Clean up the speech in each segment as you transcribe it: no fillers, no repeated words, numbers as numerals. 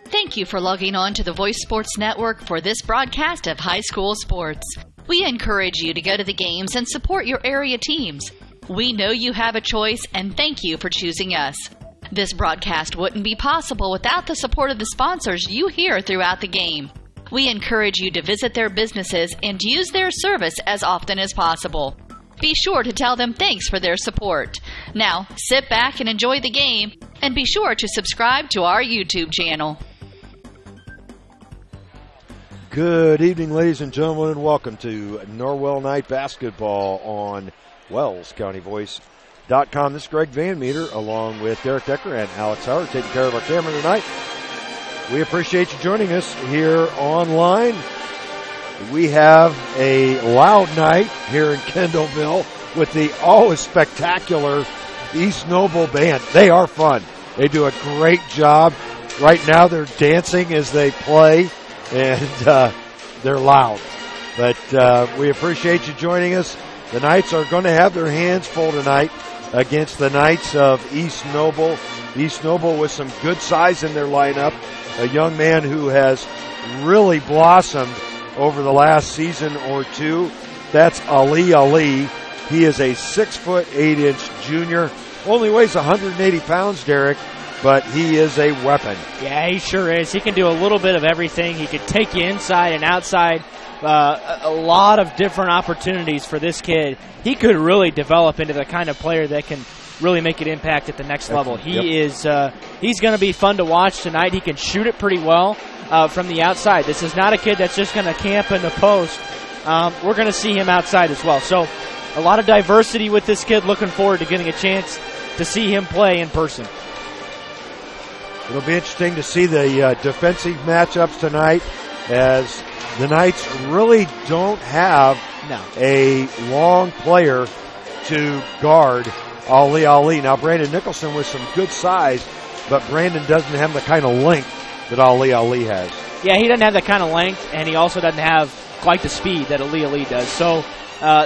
Thank you for logging on to the Voice Sports Network for this broadcast of high school sports. We encourage you to go to the games and support your area teams. We know you have a choice, and thank you for choosing us. This broadcast wouldn't be possible without the support of the sponsors you hear throughout the game. We encourage you to visit their businesses and use their service as often as possible. Be sure to tell them thanks for their support. Now, sit back and enjoy the game, and be sure to subscribe to our YouTube channel. Good evening, ladies and gentlemen, and welcome to Norwell Night Basketball on WellsCountyVoice.com. This is Greg Van Meter, along with Derek Decker and Alex Howard, taking care of our camera tonight. We appreciate you joining us here online. We have a loud night here in Kendallville with the always spectacular East Noble Band. They are fun. They do a great job. Right now they're dancing as they play, and they're loud. But we appreciate you joining us. The Knights are going to have their hands full tonight against the Knights of East Noble. East Noble with some good size in their lineup. A young man who has really blossomed over the last season or two. That's Ali. He is a 6'8" junior. Only weighs 180 pounds, Derek, but he is a weapon. Yeah, he sure is. He can do a little bit of everything. He can take you inside and outside. A lot of different opportunities for this kid. He could really develop into the kind of player that can really make an impact at the next level. He's going to be fun to watch tonight. He can shoot it pretty well from the outside. This is not a kid that's just going to camp in the post. We're going to see him outside as well. So a lot of diversity with this kid. Looking forward to getting a chance to see him play in person. It'll be interesting to see the defensive matchups tonight, as the Knights really don't have a long player to guard Ali. Now, Brandon Nicholson with some good size, but Brandon doesn't have the kind of length that Ali has. Yeah, he doesn't have that kind of length, and he also doesn't have quite the speed that Ali does. So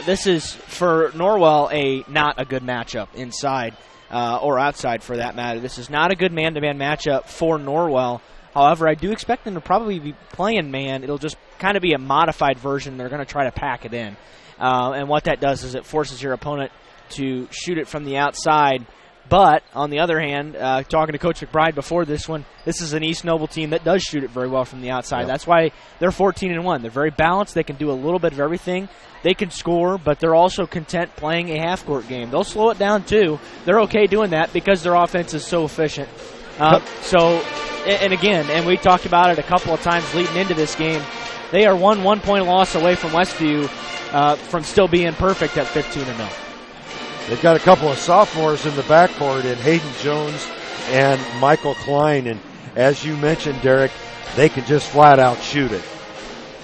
this is, for Norwell, not a good matchup inside or outside for that matter. This is not a good man-to-man matchup for Norwell. However, I do expect them to probably be playing man. It'll just kind of be a modified version. They're going to try to pack it in. And what that does is it forces your opponent to shoot it from the outside. But, on the other hand, talking to Coach McBride before this one, this is an East Noble team that does shoot it very well from the outside. Yep. That's why they're 14-1. They're very balanced. They can do a little bit of everything. They can score, but they're also content playing a half-court game. They'll slow it down, too. They're okay doing that because their offense is so efficient. And we talked about it a couple of times leading into this game. They are 1-point loss away from Westview from still being perfect at 15-0. They've got a couple of sophomores in the backcourt in Hayden Jones and Michael Klein. And as you mentioned, Derek, they can just flat out shoot it.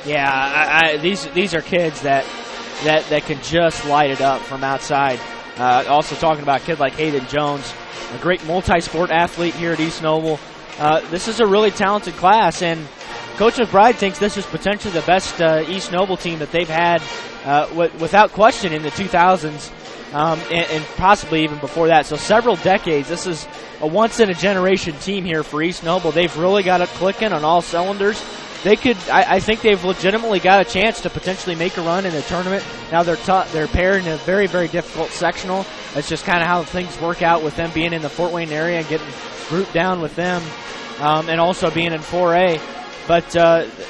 Yeah, these are kids that can just light it up from outside. Also talking about a kid like Hayden Jones, a great multi-sport athlete here at East Noble. This is a really talented class, and Coach McBride thinks this is potentially the best East Noble team that they've had without question in the 2000s. And possibly even before that. So several decades. This is a once-in-a-generation team here for East Noble. They've really got it clicking on all cylinders. I think they've legitimately got a chance to potentially make a run in the tournament. Now they're paired in a very, very difficult sectional. That's just kind of how things work out with them being in the Fort Wayne area and getting grouped down with them, and also being in 4A. But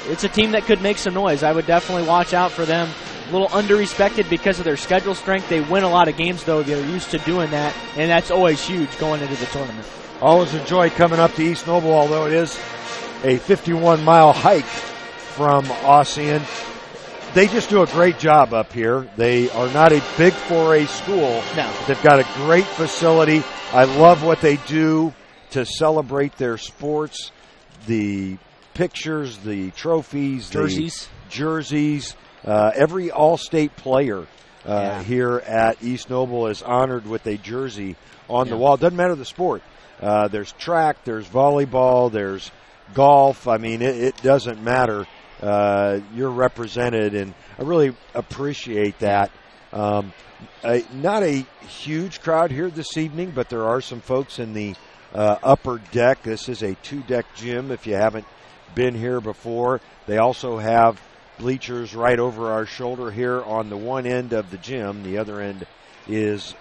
it's a team that could make some noise. I would definitely watch out for them. A little under-respected because of their schedule strength. They win a lot of games, though. They're used to doing that, and that's always huge going into the tournament. Always enjoy coming up to East Noble, although it is a 51-mile hike from Ossian. They just do a great job up here. They are not a big 4A school. No. They've got a great facility. I love what they do to celebrate their sports, the pictures, the trophies, jerseys. The jerseys. Every All-State player here at East Noble is honored with a jersey on the wall. Doesn't matter the sport. There's track, there's volleyball, there's golf. I mean, it doesn't matter. You're represented, and I really appreciate that. Not a huge crowd here this evening, but there are some folks in the upper deck. This is a 2-deck gym if you haven't been here before. They also have bleachers right over our shoulder here on the one end of the gym. The other end is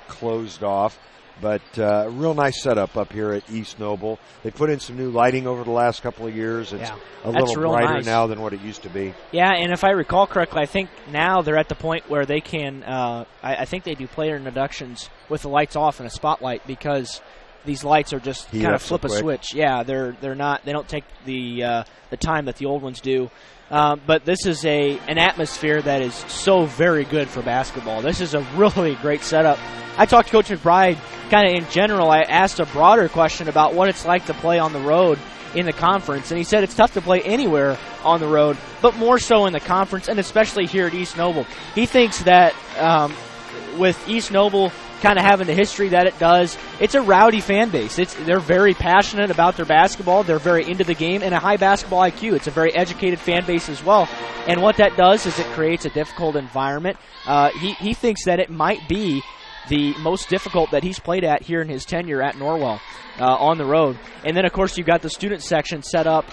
closed off. But real nice setup up here at East Noble. They put in some new lighting over the last couple of years. It's a little brighter now than what it used to be. Yeah, and if I recall correctly, I think now they're at the point where they can I think they do player introductions with the lights off and a spotlight, because these lights are just kind of flip a switch. Yeah, they don't take the time that the old ones do. But this is an atmosphere that is so very good for basketball. This is a really great setup. I talked to Coach McBride kind of in general. I asked a broader question about what it's like to play on the road in the conference, and he said it's tough to play anywhere on the road, but more so in the conference, and especially here at East Noble. He thinks that with East Noble kind of having the history that it does, it's a rowdy fan base. They're very passionate about their basketball. They're very into the game and a high basketball IQ. It's a very educated fan base as well. And what that does is it creates a difficult environment. He thinks that it might be the most difficult that he's played at here in his tenure at Norwell on the road. And then, of course, you've got the student section set up.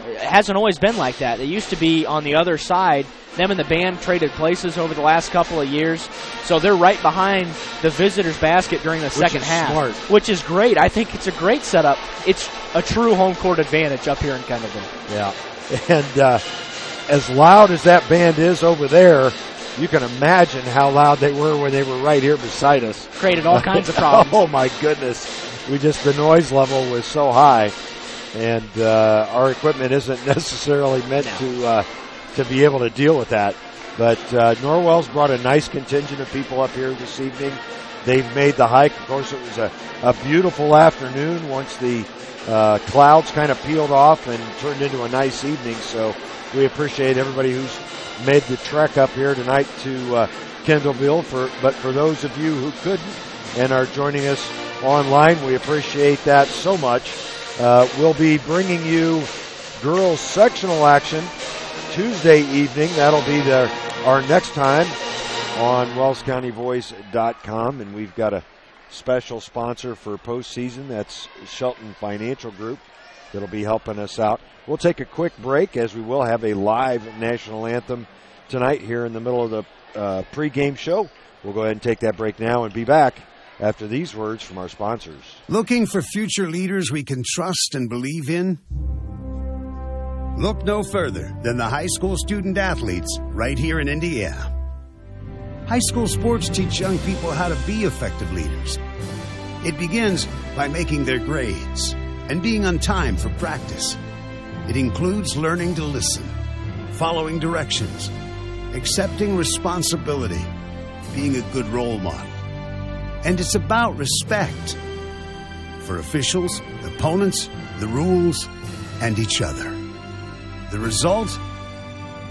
It hasn't always been like that. It used to be on the other side. Them and the band traded places over the last couple of years, so they're right behind the visitors' basket during the second half, smart. Which is great. I think it's a great setup. It's a true home court advantage up here in Kendallville. Yeah, and as loud as that band is over there, you can imagine how loud they were when they were right here beside us. Created all kinds of problems. Oh, my goodness. The noise level was so high, and our equipment isn't necessarily meant to be able to deal with that. But Norwell's brought a nice contingent of people up here this evening. They've made the hike. Of course, it was a beautiful afternoon once the clouds kind of peeled off and turned into a nice evening. So we appreciate everybody who's made the trek up here tonight to Kendallville. But for those of you who couldn't and are joining us online, we appreciate that so much. We'll be bringing you girls sectional action Tuesday evening. That'll be our next time on WellsCountyVoice.com, and we've got a special sponsor for postseason. That's Shelton Financial Group that'll be helping us out. We'll take a quick break, as we will have a live national anthem tonight here in the middle of the pregame show. We'll go ahead and take that break now and be back after these words from our sponsors. Looking for future leaders we can trust and believe in? Look no further than the high school student athletes right here in Indiana. High school sports teach young people how to be effective leaders. It begins by making their grades and being on time for practice. It includes learning to listen, following directions, accepting responsibility, being a good role model. And it's about respect for officials, opponents, the rules, and each other. The result?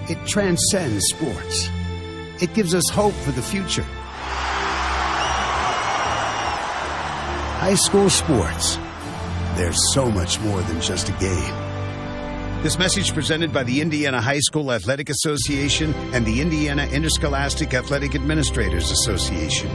It transcends sports. It gives us hope for the future. High school sports. There's so much more than just a game. This message presented by the Indiana High School Athletic Association and the Indiana Interscholastic Athletic Administrators Association.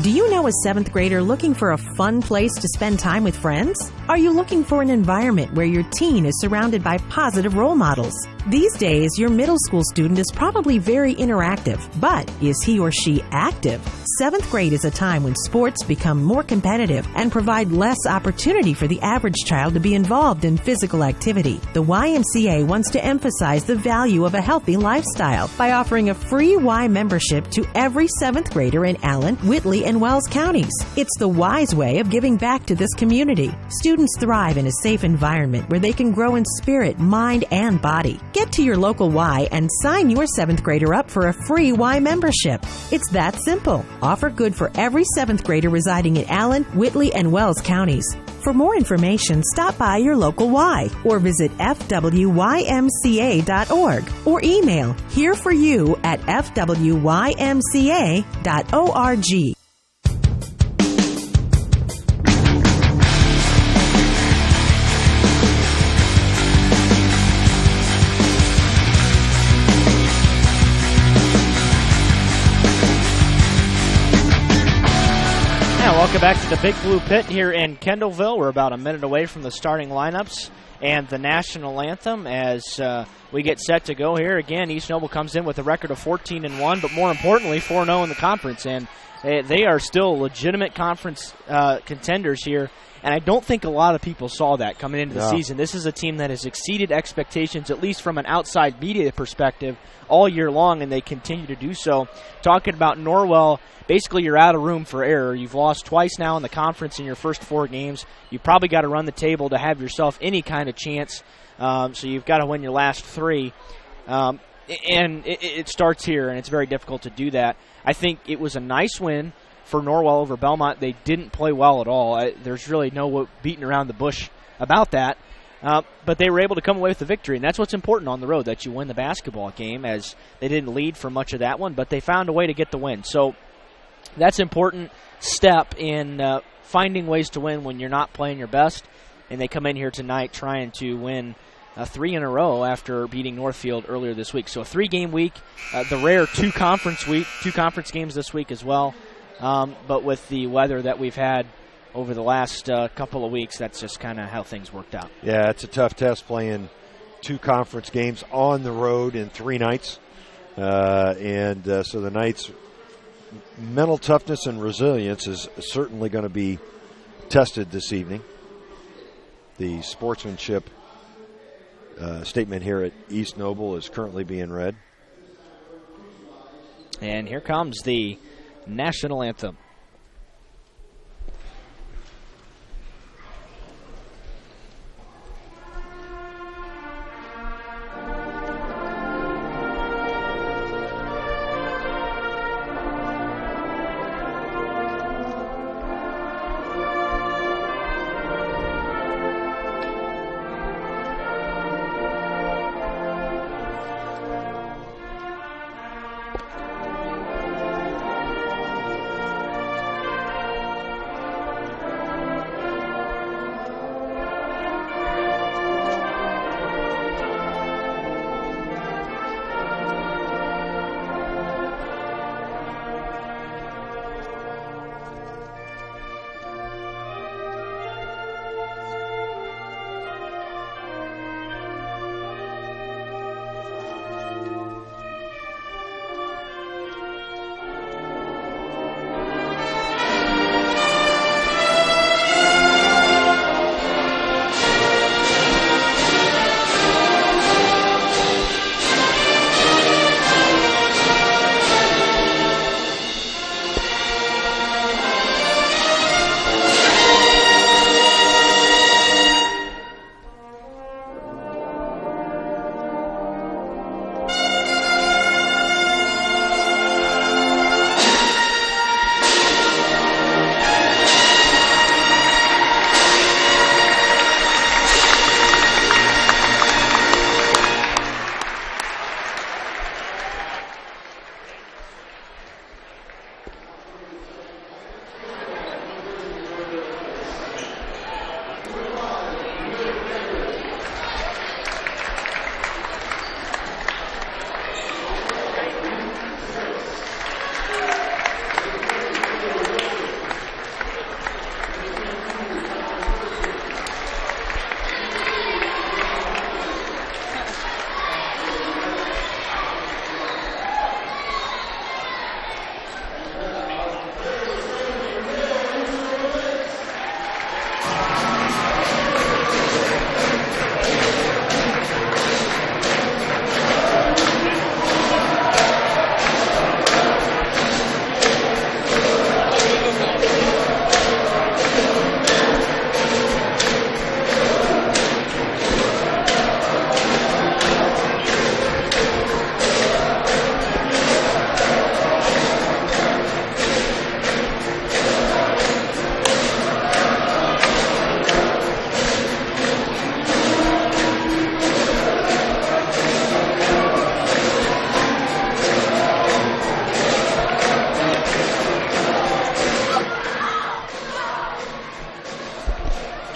Do you know a 7th grader looking for a fun place to spend time with friends? Are you looking for an environment where your teen is surrounded by positive role models? These days, your middle school student is probably very interactive, but is he or she active? 7th grade is a time when sports become more competitive and provide less opportunity for the average child to be involved in physical activity. The YMCA wants to emphasize the value of a healthy lifestyle by offering a free Y membership to every 7th grader in Allen, Whitley, and Wells counties. It's the wise way of giving back to this community. Students thrive in a safe environment where they can grow in spirit, mind, and body. Get to your local Y and sign your 7th grader up for a free Y membership. It's that simple. Offer good for every 7th grader residing in Allen, Whitley, and Wells counties. For more information, stop by your local Y or visit fwymca.org or email hereforyou@fwymca.org. Welcome back to the Big Blue Pit here in Kendallville. We're about a minute away from the starting lineups and the national anthem as we get set to go here. Again, East Noble comes in with a record of 14-1, but more importantly, 4-0 in the conference. And they are still legitimate conference contenders here. And I don't think a lot of people saw that coming into the season. This is a team that has exceeded expectations, at least from an outside media perspective, all year long, and they continue to do so. Talking about Norwell, basically you're out of room for error. You've lost twice now in the conference in your first 4 games. You've probably got to run the table to have yourself any kind of chance. So you've got to win your last 3. And it starts here, and it's very difficult to do that. I think it was a nice win for Norwell over Belmont. They didn't play well at all. There's really no beating around the bush about that. But they were able to come away with the victory, and that's what's important on the road, that you win the basketball game, as they didn't lead for much of that one, but they found a way to get the win. So that's an important step in finding ways to win when you're not playing your best, and they come in here tonight trying to win 3 in a row after beating Northfield earlier this week. So a 3-game week, the rare 2 conference games this week as well. But with the weather that we've had over the last couple of weeks, that's just kind of how things worked out. Yeah, it's a tough test playing 2 conference games on the road in 3 nights. So the Knights' mental toughness and resilience is certainly going to be tested this evening. The sportsmanship statement here at East Noble is currently being read. And here comes the national anthem.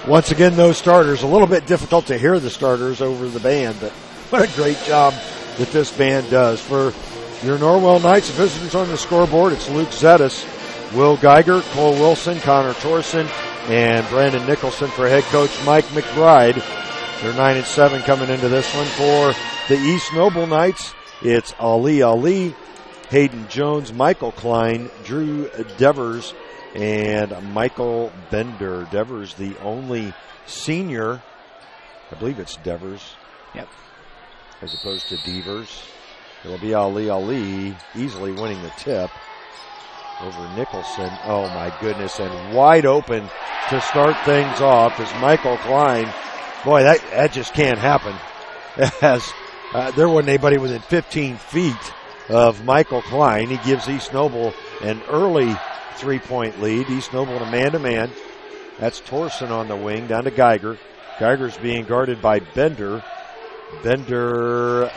Once again, those starters. A little bit difficult to hear the starters over the band, but what a great job that this band does. For your Norwell Knights, visitors on the scoreboard, it's Luke Zetas, Will Geiger, Cole Wilson, Connor Torson, and Brandon Nicholson for head coach Mike McBride. They're 9-7 coming into this one. For the East Noble Knights, it's Ali, Hayden Jones, Michael Klein, Drew Devers, and Michael Bender. Devers, the only senior. I believe it's Devers. Yep. As opposed to Devers. It'll be Ali, easily winning the tip over Nicholson. Oh, my goodness. And wide open to start things off is Michael Klein. Boy, that just can't happen. As there wasn't anybody within 15 feet of Michael Klein. He gives East Noble an early 3-point lead. East Noble a man-to-man. That's Torson on the wing, down to Geiger. Geiger's being guarded by Bender. Bender,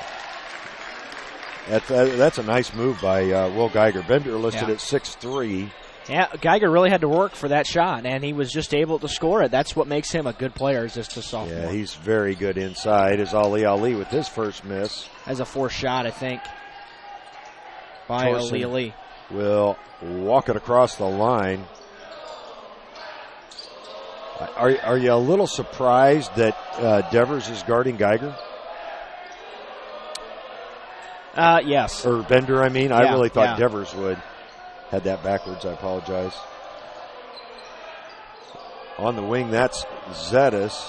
that's a nice move by Will Geiger. Bender listed at 6'3". Yeah, Geiger really had to work for that shot, and he was just able to score it. That's what makes him a good player, is just a sophomore. Yeah, he's very good inside. Is Ali with his first miss. As a fourth shot, I think, by Ali. Will walk it across the line. Are you a little surprised that Devers is guarding Geiger? Yes. Or Bender, I mean. Yeah, I really thought Devers would. Had that backwards, I apologize. On the wing, that's Zetas,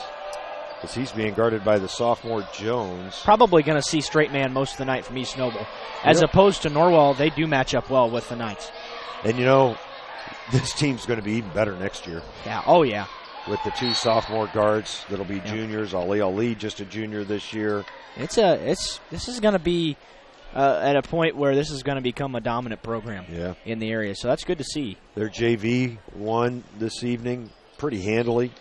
as he's being guarded by the sophomore Jones. Probably going to see straight man most of the night from East Noble. As opposed to Norwell, they do match up well with the Knights. And, you know, this team's going to be even better next year. Yeah, oh yeah. With the two sophomore guards that'll be juniors. Ali just a junior this year. This is going to be at a point where this is going to become a dominant program in the area. So that's good to see. Their JV won this evening pretty handily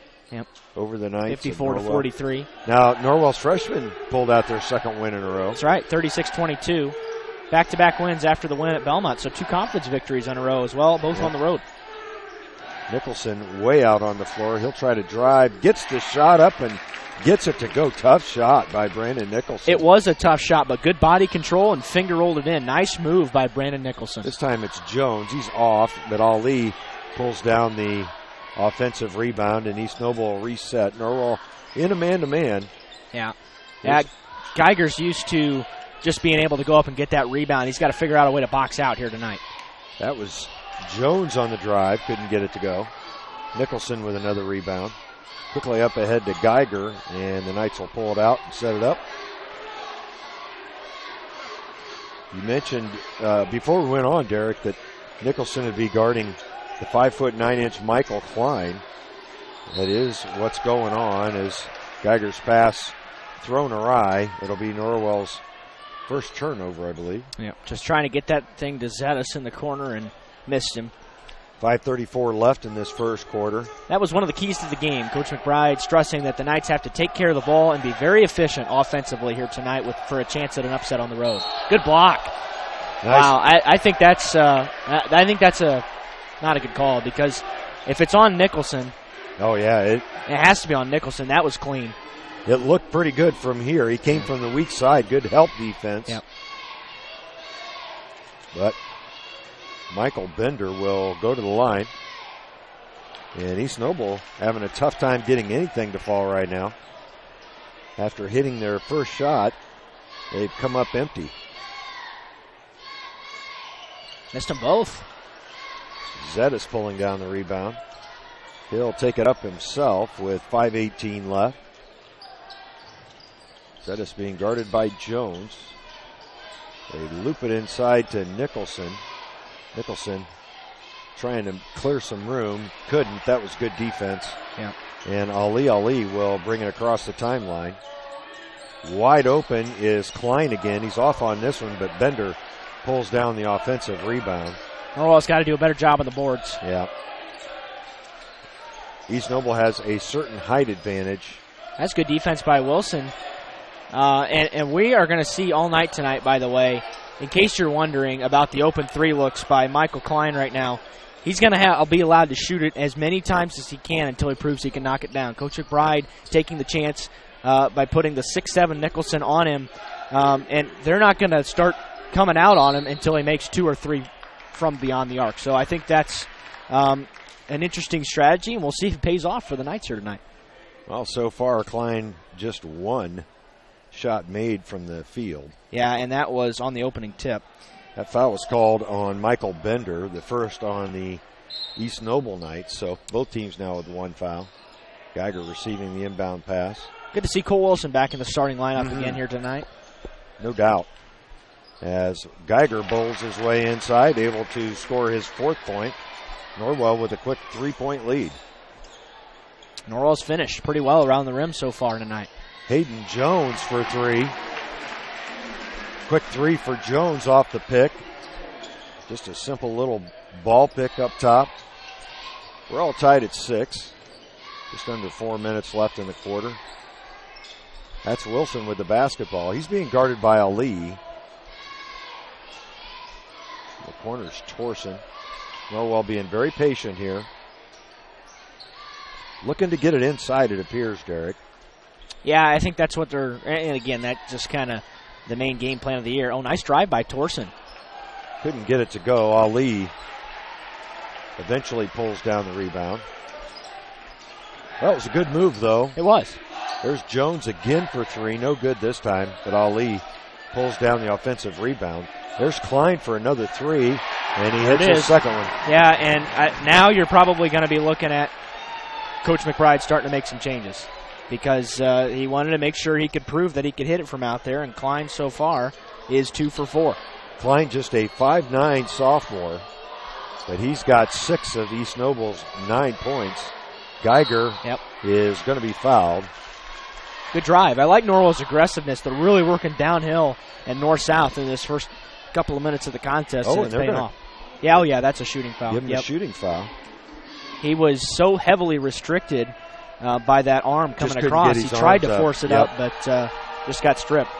over the Knights. 54-43. Now, Norwell's freshmen pulled out their second win in a row. That's right, 36-22. Back-to-back wins after the win at Belmont. So 2 conference victories in a row as well, both on the road. Nicholson way out on the floor. He'll try to drive, gets the shot up and gets it to go. Tough shot by Brandon Nicholson. It was a tough shot, but good body control and finger rolled it in. Nice move by Brandon Nicholson. This time it's Jones. He's off, but Ali pulls down the offensive rebound, and East Noble will reset. Norwell in a man-to-man. Yeah. Geiger's used to just being able to go up and get that rebound. He's got to figure out a way to box out here tonight. That was Jones on the drive. Couldn't get it to go. Nicholson with another rebound. Quickly up ahead to Geiger, and the Knights will pull it out and set it up. You mentioned before we went on, Derek, that Nicholson would be guarding the 5'9" Michael Klein. That is what's going on as Geiger's pass thrown awry. It'll be Norwell's first turnover, I believe. Yeah, just trying to get that thing to Zetas in the corner and missed him. 5:34 left in this first quarter. That was one of the keys to the game. Coach McBride stressing that the Knights have to take care of the ball and be very efficient offensively here tonight for a chance at an upset on the road. Good block. Nice. Wow, I think that's not a good call, because if it's on Nicholson, it has to be on Nicholson. That was clean. It looked pretty good from here. He came from the weak side. Good help defense. Yep. But Michael Bender will go to the line. And East Noble having a tough time getting anything to fall right now. After hitting their first shot, they've come up empty. Missed them both. Zetas pulling down the rebound. He'll take it up himself with 5:18 left. Zetas being guarded by Jones. They loop it inside to Nicholson. Nicholson trying to clear some room. Couldn't. That was good defense. Yeah. And Ali will bring it across the timeline. Wide open is Klein again. He's off on this one, but Bender pulls down the offensive rebound. Norwell's got to do a better job on the boards. Yeah. East Noble has a certain height advantage. That's good defense by Wilson. And we are going to see all night tonight, by the way, in case you're wondering about the open 3 looks by Michael Klein right now. He's going to be allowed to shoot it as many times as he can until he proves he can knock it down. Coach McBride taking the chance by putting the 6'7" Nicholson on him. And they're not going to start coming out on him until he makes 2 or 3 from beyond the arc. So I think that's an interesting strategy, and we'll see if it pays off for the Knights here tonight. Well, so far, Klein just one shot made from the field. Yeah, and that was on the opening tip. That foul was called on Michael Bender, the first on the East Noble Knights. So both teams now with one foul. Geiger receiving the inbound pass. Good to see Cole Wilson back in the starting lineup again here tonight. No doubt. As Geiger bowls his way inside, able to score his 4th point. Norwell with a quick 3-point lead. Norwell's finished pretty well around the rim so far tonight. Hayden Jones for 3. Quick 3 for Jones off the pick. Just a simple little ball pick up top. We're all tied at 6. Just under 4 minutes left in the quarter. That's Wilson with the basketball. He's being guarded by Ali. The corner's Torson. Norwell being very patient here. Looking to get it inside, it appears, Derek. Yeah, I think that's what they're, and again, that's just kind of the main game plan of the year. Oh, nice drive by Torson. Couldn't get it to go. Ali eventually pulls down the rebound. That was a good move, though. It was. There's Jones again for 3. No good this time, but Ali pulls down the offensive rebound. There's Klein for another 3, and he hits his second one. Yeah, and now you're probably going to be looking at Coach McBride starting to make some changes because he wanted to make sure he could prove that he could hit it from out there, and Klein so far is 2 for 4. Klein just a 5'9" sophomore, but he's got 6 of East Noble's 9 points. Geiger is going to be fouled. Good drive. I like Norwell's aggressiveness. They're really working downhill and north-south in this first couple of minutes of the contest, and it's paying off. Yeah, that's a shooting foul. Give him a shooting foul. He was so heavily restricted by that arm coming across. He tried to force it up, but just got stripped.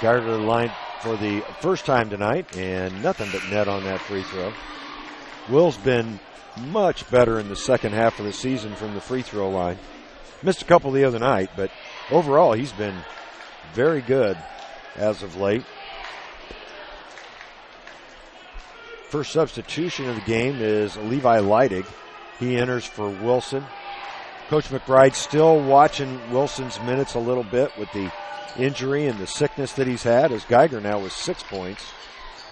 Geiger to the line for the first time tonight, and nothing but net on that free throw. Will's been much better in the second half of the season from the free throw line. Missed a couple the other night, but overall he's been very good as of late. First substitution of the game is Levi Leidig. He enters for Wilson. Coach McBride still watching Wilson's minutes a little bit with the injury and the sickness that he's had, as Geiger now with 6 points.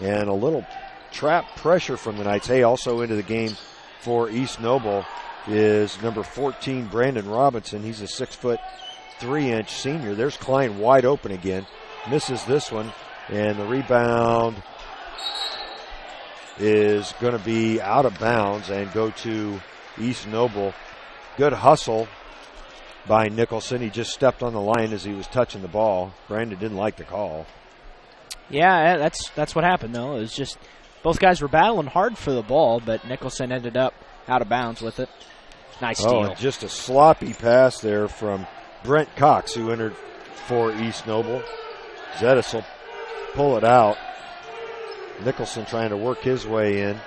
And a little trap pressure from the Knights. Hey, also into the game for East Noble is number 14, Brandon Robinson. He's a 6'3" senior. There's Klein wide open again. Misses this one, and the rebound is going to be out of bounds and go to East Noble. Good hustle by Nicholson. He just stepped on the line as he was touching the ball. Brandon didn't like the call. Yeah, that's what happened, though. It was just both guys were battling hard for the ball, but Nicholson ended up out of bounds with it. Nice steal. Oh, just a sloppy pass there from Brent Cox, who entered for East Noble. Zetas will pull it out. Nicholson trying to work his way in.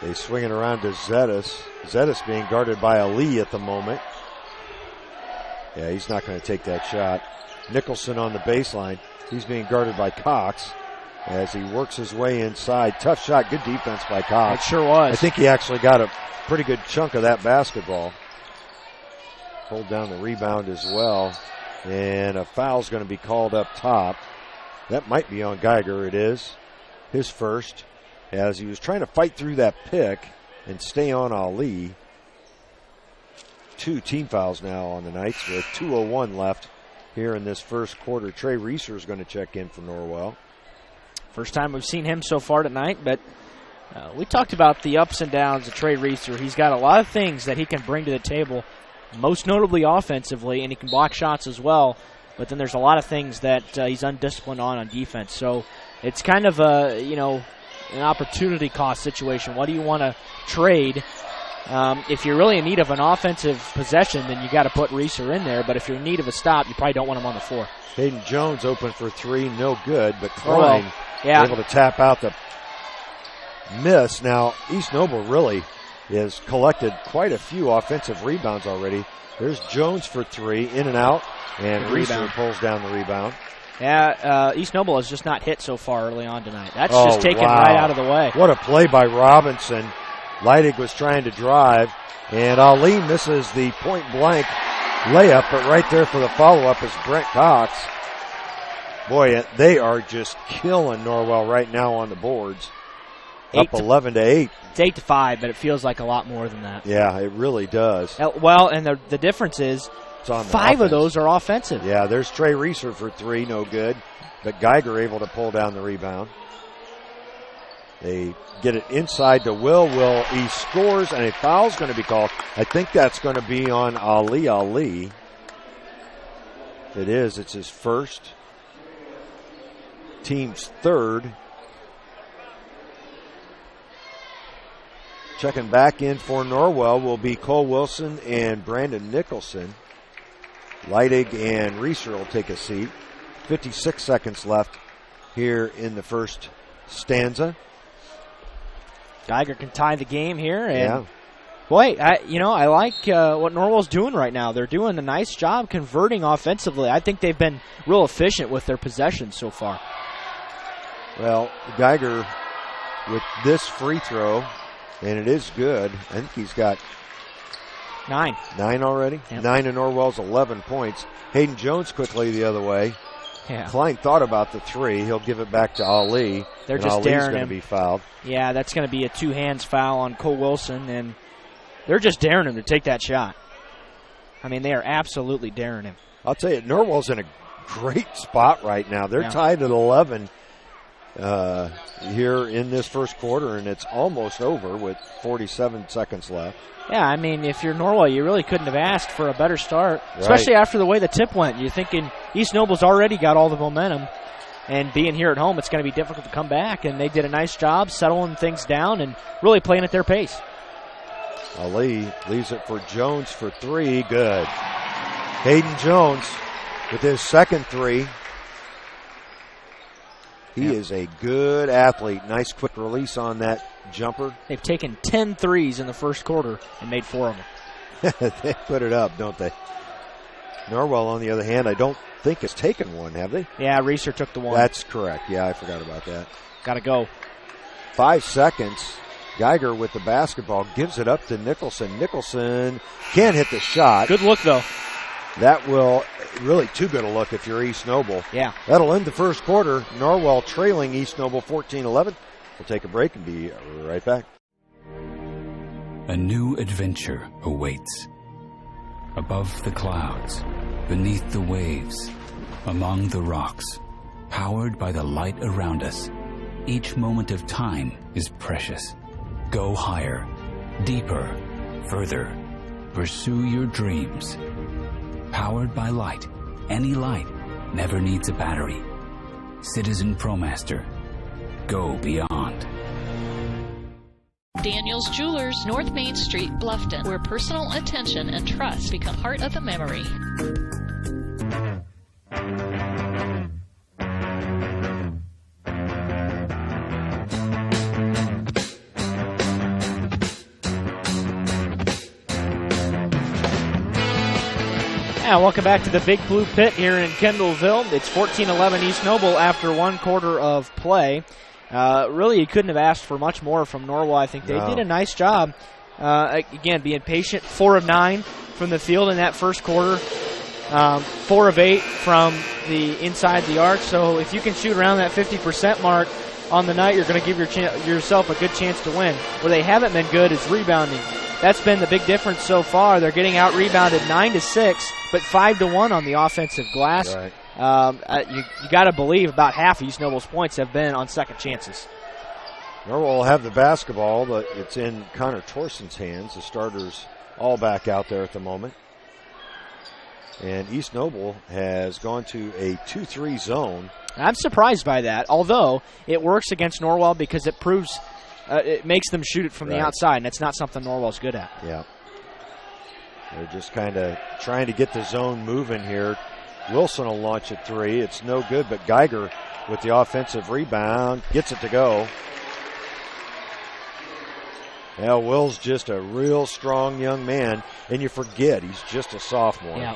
They swing it around to Zetas. Zetas being guarded by Ali at the moment. Yeah, he's not going to take that shot. Nicholson on the baseline. He's being guarded by Cox as he works his way inside. Tough shot, good defense by Cox. It sure was. I think he actually got a pretty good chunk of that basketball. Pulled down the rebound as well. And a foul's going to be called up top. That might be on Geiger. It is. His first. As he was trying to fight through that pick and stay on Ali. 2 team fouls now on the Knights with 2:01 left here in this first quarter. Trey Reeser is going to check in for Norwell. First time we've seen him so far tonight, but we talked about the ups and downs of Trey Reeser. He's got a lot of things that he can bring to the table, most notably offensively, and he can block shots as well. But then there's a lot of things that he's undisciplined on defense. So it's kind of a, an opportunity cost situation. What do you want to trade? If you're really in need of an offensive possession, then you got to put Reeser in there. But if you're in need of a stop, you probably don't want him on the floor. Hayden Jones open for 3, no good. But Klein able to tap out the miss. Now, East Noble really has collected quite a few offensive rebounds already. There's Jones for 3, in and out, and Reeser pulls down the rebound. Yeah, East Noble has just not hit so far early on tonight. That's just taken right out of the way. What a play by Robinson. Leidig was trying to drive, and Ali misses the point-blank layup, but right there for the follow-up is Brent Cox. Boy, they are just killing Norwell right now on the boards. Up 11-8. It's 8-5, but it feels like a lot more than that. Yeah, it really does. Well, and the difference is 5 of those are offensive. Yeah, there's Trey Reeser for 3, no good. But Geiger able to pull down the rebound. They get it inside to Will. He scores, and a foul's going to be called. I think that's going to be on Ali. It is. It's his first. Team's third. Checking back in for Norwell will be Cole Wilson and Brandon Nicholson. Leidig and Reeser will take a seat. 56 seconds left here in the first stanza. Geiger can tie the game here. And boy, I like what Norwell's doing right now. They're doing a nice job converting offensively. I think they've been real efficient with their possessions so far. Well, Geiger with this free throw, and it is good. I think he's got 9 already. Yep. 9 to Norwell's 11 points. Hayden Jones quickly the other way. Yeah. Klein thought about the 3. He'll give it back to Ali. They're just Ali's daring going him. to be fouled. Yeah, that's going to be a 2-hands foul on Cole Wilson, and they're just daring him to take that shot. I mean, they are absolutely daring him. I'll tell you, Norwell's in a great spot right now. They're tied at 11 here in this first quarter, and it's almost over with 47 seconds left. Yeah, I mean, if you're Norwell, you really couldn't have asked for a better start, especially after the way the tip went. You're thinking East Noble's already got all the momentum, and being here at home, it's going to be difficult to come back, and they did a nice job settling things down and really playing at their pace. Ali leaves it for Jones for 3. Good. Hayden Jones with his second 3. He is a good athlete. Nice quick release on that jumper. They've taken 10 threes in the first quarter and made 4 of them. They put it up, don't they? Norwell, on the other hand, I don't think has taken one, have they? Yeah, Reeser took the one. That's correct. Yeah, I forgot about that. Got to go. 5 seconds. Geiger with the basketball gives it up to Nicholson. Nicholson can't hit the shot. Good look, though. That will really too good a look if you're East Noble. Yeah. That'll end the first quarter. Norwell trailing East Noble 14-11. We'll take a break and be right back. A new adventure awaits. Above the clouds, beneath the waves, among the rocks, powered by the light around us. Each moment of time is precious. Go higher, deeper, further. Pursue your dreams. Powered by light. Any light never needs a battery. Citizen ProMaster. Go beyond. Daniel's Jewelers, North Main Street, Bluffton, where personal attention and trust become part of a memory. Yeah, welcome back to the Big Blue Pit here in Kendallville. It's 14-11 East Noble after 1 quarter of play. Really, you couldn't have asked for much more from Norwell. I think they did a nice job. Again, being patient. 4 of 9 from the field in that first quarter. 4 of 8 from the inside the arc. So if you can shoot around that 50% mark on the night, you're going to give yourself a good chance to win. Where they haven't been good is rebounding. That's been the big difference so far. They're getting out-rebounded 9-6, but 5-1 on the offensive glass. Right. You got to believe about half of East Noble's points have been on second chances. Norwell will have the basketball, but it's in Connor Torson's hands. The starters all back out there at the moment. And East Noble has gone to a 2-3 zone. I'm surprised by that, although it works against Norwell because it proves it makes them shoot it from the outside, and it's not something Norwell's good at. Yeah. They're just kind of trying to get the zone moving here. Wilson will launch at 3. It's no good, but Geiger with the offensive rebound gets it to go. Now, Will's just a real strong young man, and you forget he's just a sophomore. Yeah.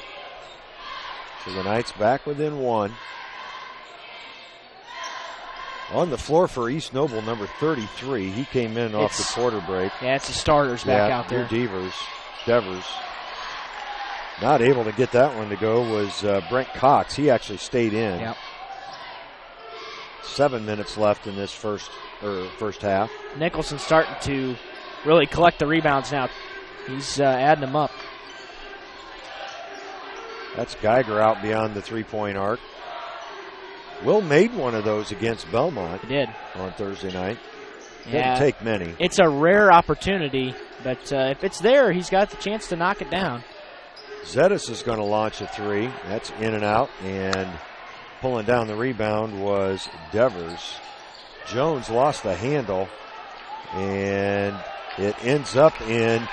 So the Knights back within 1. On the floor for East Noble, number 33. He came in off the quarter break. Yeah, it's the starters back out there. Devers. Not able to get that one to go was Brent Cox. He actually stayed in. Yep. 7 minutes left in this first half. Nicholson's starting to really collect the rebounds now. He's adding them up. That's Geiger out beyond the three-point arc. Will made one of those against Belmont. He did. On Thursday night. Yeah, didn't take many. It's a rare opportunity, but if it's there, he's got the chance to knock it down. Zetas is going to launch a three. That's in and out, and pulling down the rebound was Devers. Jones lost the handle, and it ends up in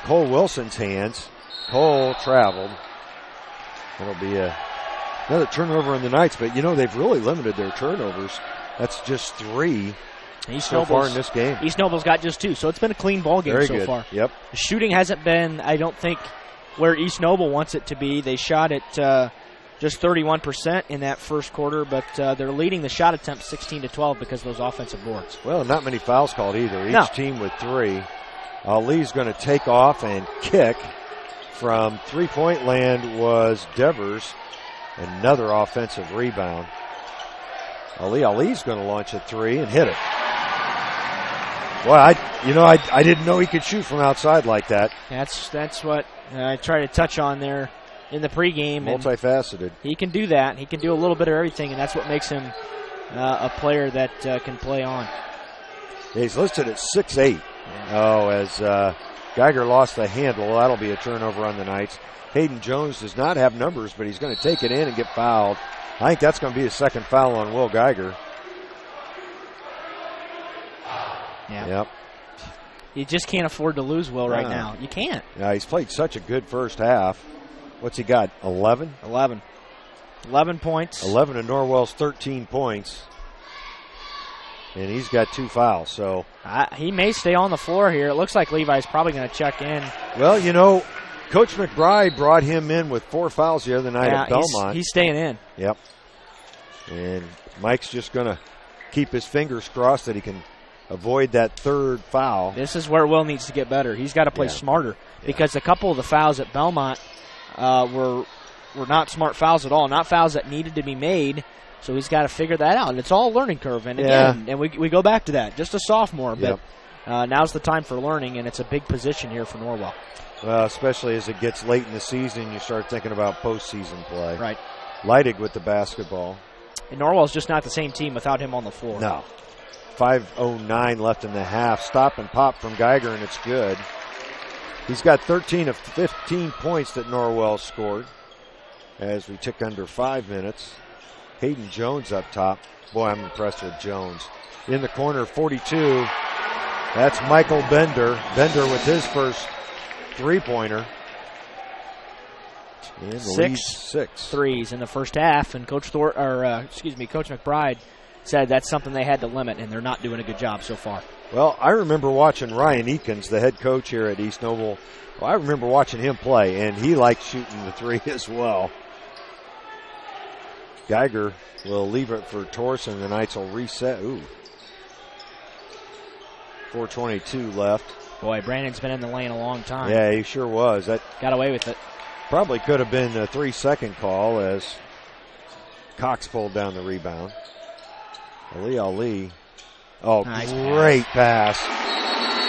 Cole Wilson's hands. Cole traveled. That'll be another turnover in the Knights, but they've really limited their turnovers. That's just 3 so far in this game. East Noble's got just 2, so it's been a clean ball game so far. Yep. The shooting hasn't been, I don't think, where East Noble wants it to be. They shot at just 31% in that first quarter, but they're leading the shot attempts 16-12 because of those offensive boards. Well, not many fouls called either. Each team with 3. Lee's going to take off and kick. From three-point land was Devers. Another offensive rebound. Ali's going to launch a 3 and hit it. Well, I didn't know he could shoot from outside like that. That's what I tried to touch on there in the pregame. Multifaceted. He can do that. He can do a little bit of everything, and that's what makes him a player that can play on. Yeah, he's listed at 6'8". Yeah. As Geiger lost the handle, that'll be a turnover on the Knights. Hayden Jones does not have numbers, but he's going to take it in and get fouled. I think that's going to be his second foul on Will Geiger. Yeah. Yep. You just can't afford to lose Will right now. You can't. Yeah, he's played such a good first half. What's he got, 11? 11 points. 11 to Norwell's 13 points. And he's got 2 fouls, so. He may stay on the floor here. It looks like Levi's probably going to check in. Well, Coach McBride brought him in with 4 fouls the other night at Belmont. He's staying in. Yep. And Mike's just going to keep his fingers crossed that he can avoid that third foul. This is where Will needs to get better. He's got to play smarter because a couple of the fouls at Belmont were not smart fouls at all, not fouls that needed to be made. So he's got to figure that out. And it's all a learning curve. And again, and we go back to that. Just a sophomore, but now's the time for learning, and it's a big position here for Norwell. Well, especially as it gets late in the season, you start thinking about postseason play. Right. Leidig with the basketball. And Norwell's just not the same team without him on the floor. No. 5:09 left in the half. Stop and pop from Geiger, and it's good. He's got 13 of 15 points that Norwell scored as we tick under 5 minutes. Hayden Jones up top. Boy, I'm impressed with Jones. In the corner, 42. That's Michael Bender. Bender with his first three-pointer. And the 6 threes in the first half, and Coach McBride said that's something they had to limit, and they're not doing a good job so far. Well, I remember watching Ryan Eakins, the head coach here at East Noble. Well, I remember watching him play, and he likes shooting the 3 as well. Geiger will leave it for Torsen. The Knights will reset. 4:22 left. Boy, Brandon's been in the lane a long time. Yeah, he sure was. That got away with it. Probably could have been a 3-second call as Cox pulled down the rebound. Ali. Oh, nice great pass.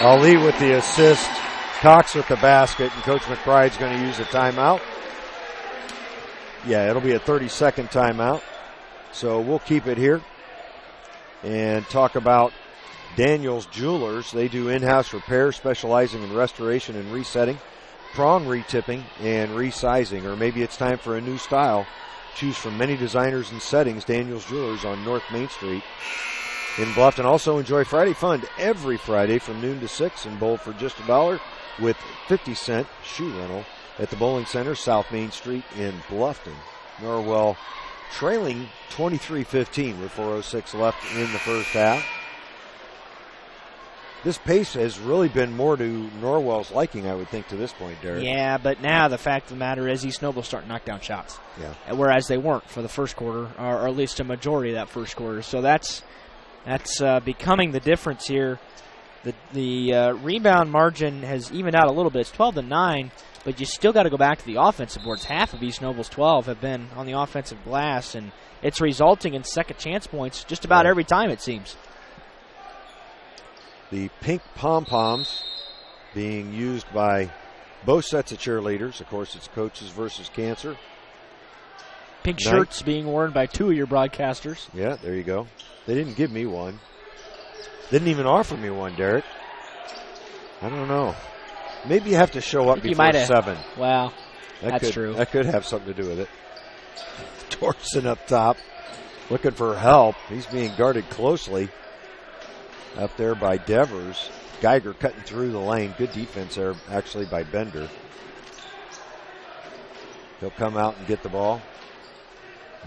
Ali with the assist. Cox with the basket, and Coach McBride's going to use a timeout. Yeah, it'll be a 30-second timeout. So we'll keep it here and talk about Daniels Jewelers. They do in-house repair, specializing in restoration and resetting, prong retipping, and resizing. Or maybe it's time for a new style. Choose from many designers and settings. Daniels Jewelers on North Main Street in Bluffton. Also enjoy Friday Fun every Friday from noon to 6 and bowl for just $1 with 50-cent shoe rental at the Bowling Center, South Main Street in Bluffton. Norwell trailing 23-15 with 4:06 left in the first half. this pace has really been more to Norwell's liking, I would think, to this point, Derek. Yeah, but now the fact of the matter is East Noble's starting to knock down shots. Yeah. Whereas they weren't for the first quarter, or at least a majority of that first quarter. So that's becoming the difference here. The rebound margin has evened out a little bit. It's 12-9, but you still got to go back to the offensive boards. Half of East Noble's 12 have been on the offensive glass, and it's resulting in second chance points just about every time, it seems. The pink pom-poms being used by both sets of cheerleaders. Of course, it's coaches versus cancer. Pink shirts being worn by two of your broadcasters. Yeah, there you go. They didn't give me one. Didn't even offer me one, Derek. I don't know. Maybe you have to show up before 7. Wow, that's true. That could have something to do with it. Torson up top, looking for help. He's being guarded closely up there by Devers. Geiger cutting through the lane. Good defense there, actually, by Bender. He'll come out and get the ball.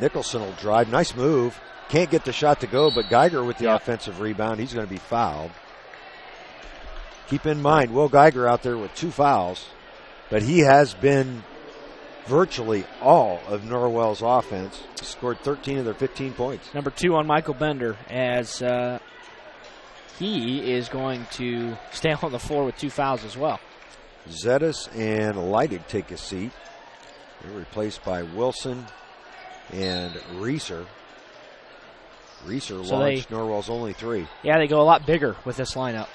Nicholson will drive. Nice move. Can't get the shot to go, but Geiger with the offensive rebound. He's going to be fouled. Keep in mind, Will Geiger out there with 2 fouls, but he has been virtually all of Norwell's offense. He scored 13 of their 15 points. Number 2 on Michael Bender, as he is going to stay on the floor with 2 fouls as well. Zetas and Leidig take a seat. They're replaced by Wilson and Reeser. Reeser launched Norwell's only 3. Yeah, they go a lot bigger with this lineup.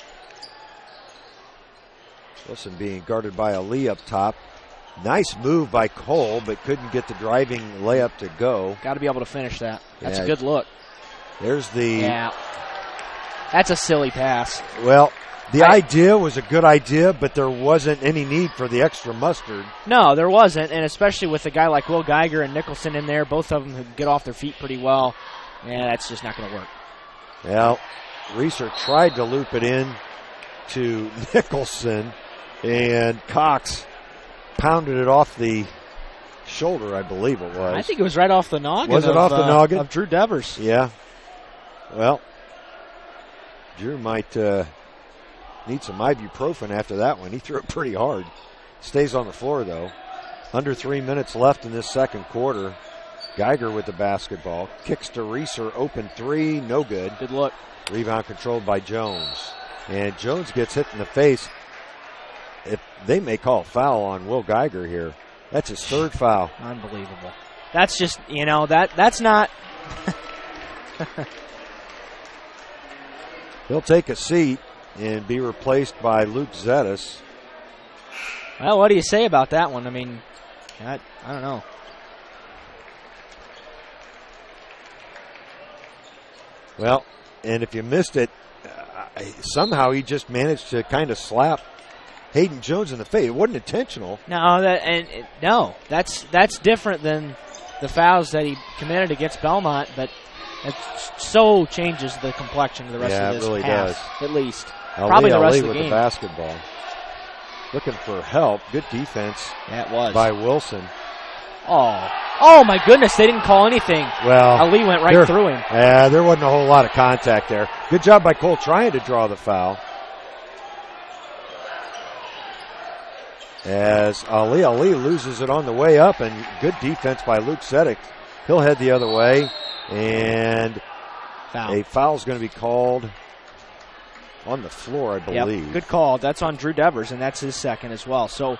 Wilson being guarded by Ali up top. Nice move by Cole, but couldn't get the driving layup to go. Got to be able to finish that. That's a good look. There's the... Yeah. That's a silly pass. Well, the idea was a good idea, but there wasn't any need for the extra mustard. No, there wasn't, and especially with a guy like Will Geiger and Nicholson in there, both of them who get off their feet pretty well. Yeah, that's just not going to work. Well, Reeser tried to loop it in to Nicholson, and Cox pounded it off the shoulder, I believe it was. I think it was right off the noggin. Was it off the noggin? Of Drew Devers. Yeah. Well, Drew might need some ibuprofen after that one. He threw it pretty hard. Stays on the floor, though. Under 3 minutes left in this second quarter. Geiger with the basketball. Kicks to Reeser. Open 3. No good. Good look. Rebound controlled by Jones. And Jones gets hit in the face. If they may call a foul on Will Geiger here. That's his 3rd foul. Unbelievable. That's just, that's not. He'll take a seat and be replaced by Luke Zetas. Well, what do you say about that one? I mean, I don't know. Well, and if you missed it, somehow he just managed to kind of slap Hayden Jones in the face. It wasn't intentional. No, that's different than the fouls that he committed against Belmont, but it so changes the complexion of the rest of this it really half, does. at least. Ali Probably the rest of the with game. The basketball. Looking for help. Good defense by Wilson. Oh my goodness, they didn't call anything. Well, Ali went right through him. Yeah, there wasn't a whole lot of contact there. Good job by Cole trying to draw the foul. As Ali loses it on the way up, and good defense by Luke Sedek. He'll head the other way, and a foul's going to be called on the floor, I believe. Yep, good call. That's on Drew Devers, and that's his 2nd as well. So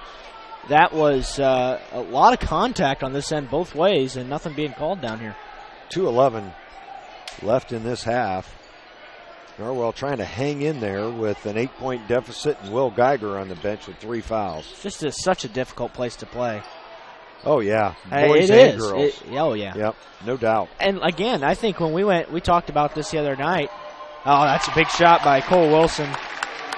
that was a lot of contact on this end both ways, and nothing being called down here. 2:11 left in this half. Norwell trying to hang in there with an 8-point deficit, and Will Geiger on the bench with 3 fouls. Just such a difficult place to play. Oh, yeah. Boys and is. girls. Oh, yeah. Yep, no doubt. And, again, I think when we talked about this the other night. Oh, that's a big shot by Cole Wilson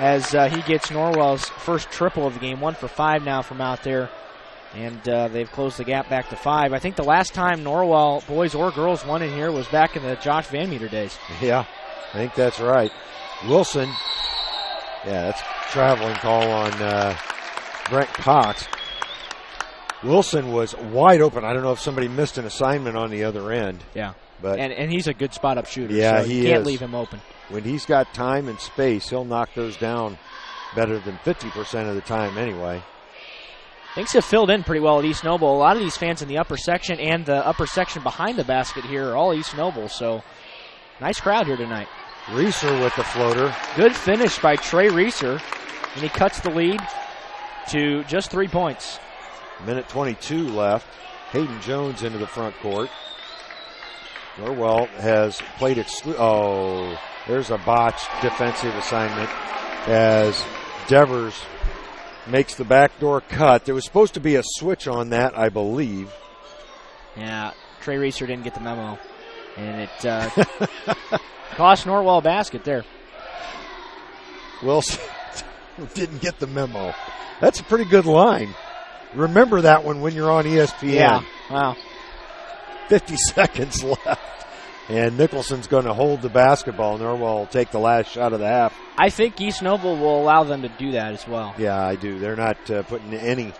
as he gets Norwell's first triple of the game. 1 for 5 now from out there. And they've closed the gap back to 5. I think the last time Norwell, boys or girls, won in here was back in the Josh Van Meter days. Yeah, I think that's right. Wilson, that's traveling call on Brent Cox. Wilson was wide open. I don't know if somebody missed an assignment on the other end. Yeah. But and he's a good spot-up shooter, yeah, so you can't leave him open. When he's got time and space, he'll knock those down better than 50% of the time anyway. Things have filled in pretty well at East Noble. A lot of these fans in the upper section and the upper section behind the basket here are all East Noble, so nice crowd here tonight. Reeser with the floater. Good finish by Trey Reeser, and he cuts the lead to just 3 points. Minute 22 left. Hayden Jones into the front court. Norwell has played there's a botched defensive assignment as Devers makes the backdoor cut. There was supposed to be a switch on that, I believe. Yeah, Trey Reeser didn't get the memo, and it cost Norwell a basket there. Wilson didn't get the memo. That's a pretty good line. Remember that one when you're on ESPN. Yeah, wow. 50 seconds left. And Nicholson's going to hold the basketball. Norwell will take the last shot of the half. I think East Noble will allow them to do that as well. Yeah, I do. They're not putting any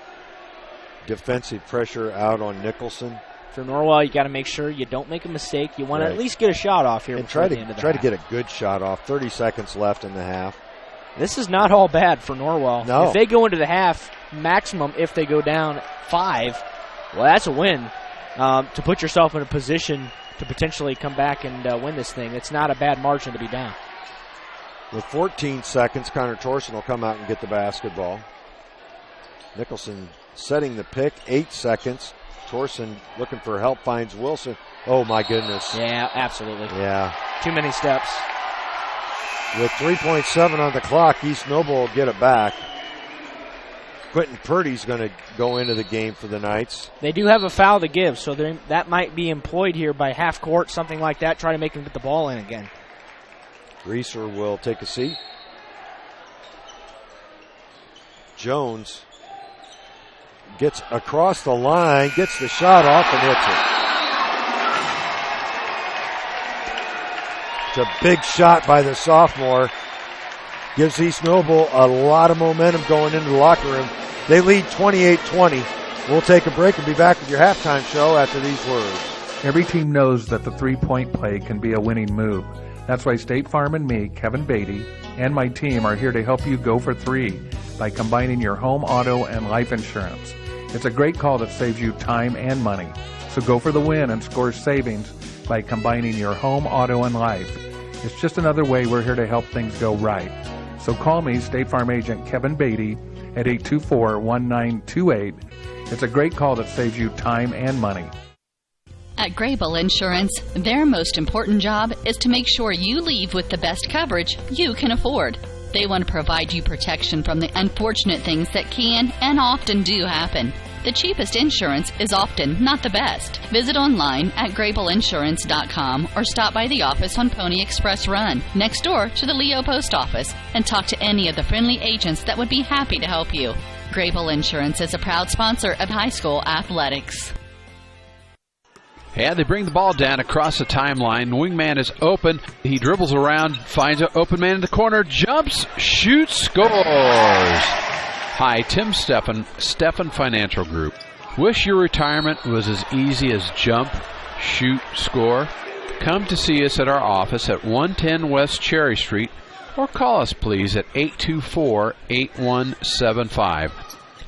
defensive pressure out on Nicholson. For Norwell, you got to make sure you don't make a mistake. You want to at least get a shot off here. And try to get a good shot off. 30 seconds left in the half. This is not all bad for Norwell. No. If they go into the half, maximum if they go down 5, well, that's a win. To put yourself in a position to potentially come back and win this thing. It's not a bad margin to be down. With 14 seconds, Connor Torson will come out and get the basketball. Nicholson setting the pick, 8 seconds. Torson looking for help, finds Wilson. Oh, my goodness. Yeah, absolutely. Yeah. Too many steps. With 3.7 on the clock, East Noble will get it back. Quentin Purdy's going to go into the game for the Knights. They do have a foul to give, so that might be employed here by half court, something like that, try to make them get the ball in again. Reeser will take a seat. Jones gets across the line, gets the shot off, and hits it. It's a big shot by the sophomore. Gives East Noble a lot of momentum going into the locker room. They lead 28-20. We'll take a break and be back with your halftime show after these words. Every team knows that the three-point play can be a winning move. That's why State Farm and me, Kevin Beatty, and my team are here to help you go for 3 by combining your home, auto, and life insurance. It's a great call that saves you time and money. So go for the win and score savings by combining your home, auto, and life. It's just another way we're here to help things go right. So call me, State Farm Agent Kevin Beatty, at 824-1928. It's a great call that saves you time and money. At Grable Insurance, their most important job is to make sure you leave with the best coverage you can afford. They want to provide you protection from the unfortunate things that can and often do happen. The cheapest insurance is often not the best. Visit online at grableinsurance.com or stop by the office on Pony Express Run, next door to the Leo Post Office, and talk to any of the friendly agents that would be happy to help you. Grable Insurance is a proud sponsor of high school athletics. Yeah, they bring the ball down across the timeline. Wingman is open. He dribbles around, finds an open man in the corner, jumps, shoots, scores. Hi, Tim Steffen Financial Group. Wish your retirement was as easy as jump, shoot, score? Come to see us at our office at 110 West Cherry Street or call us please at 824-8175.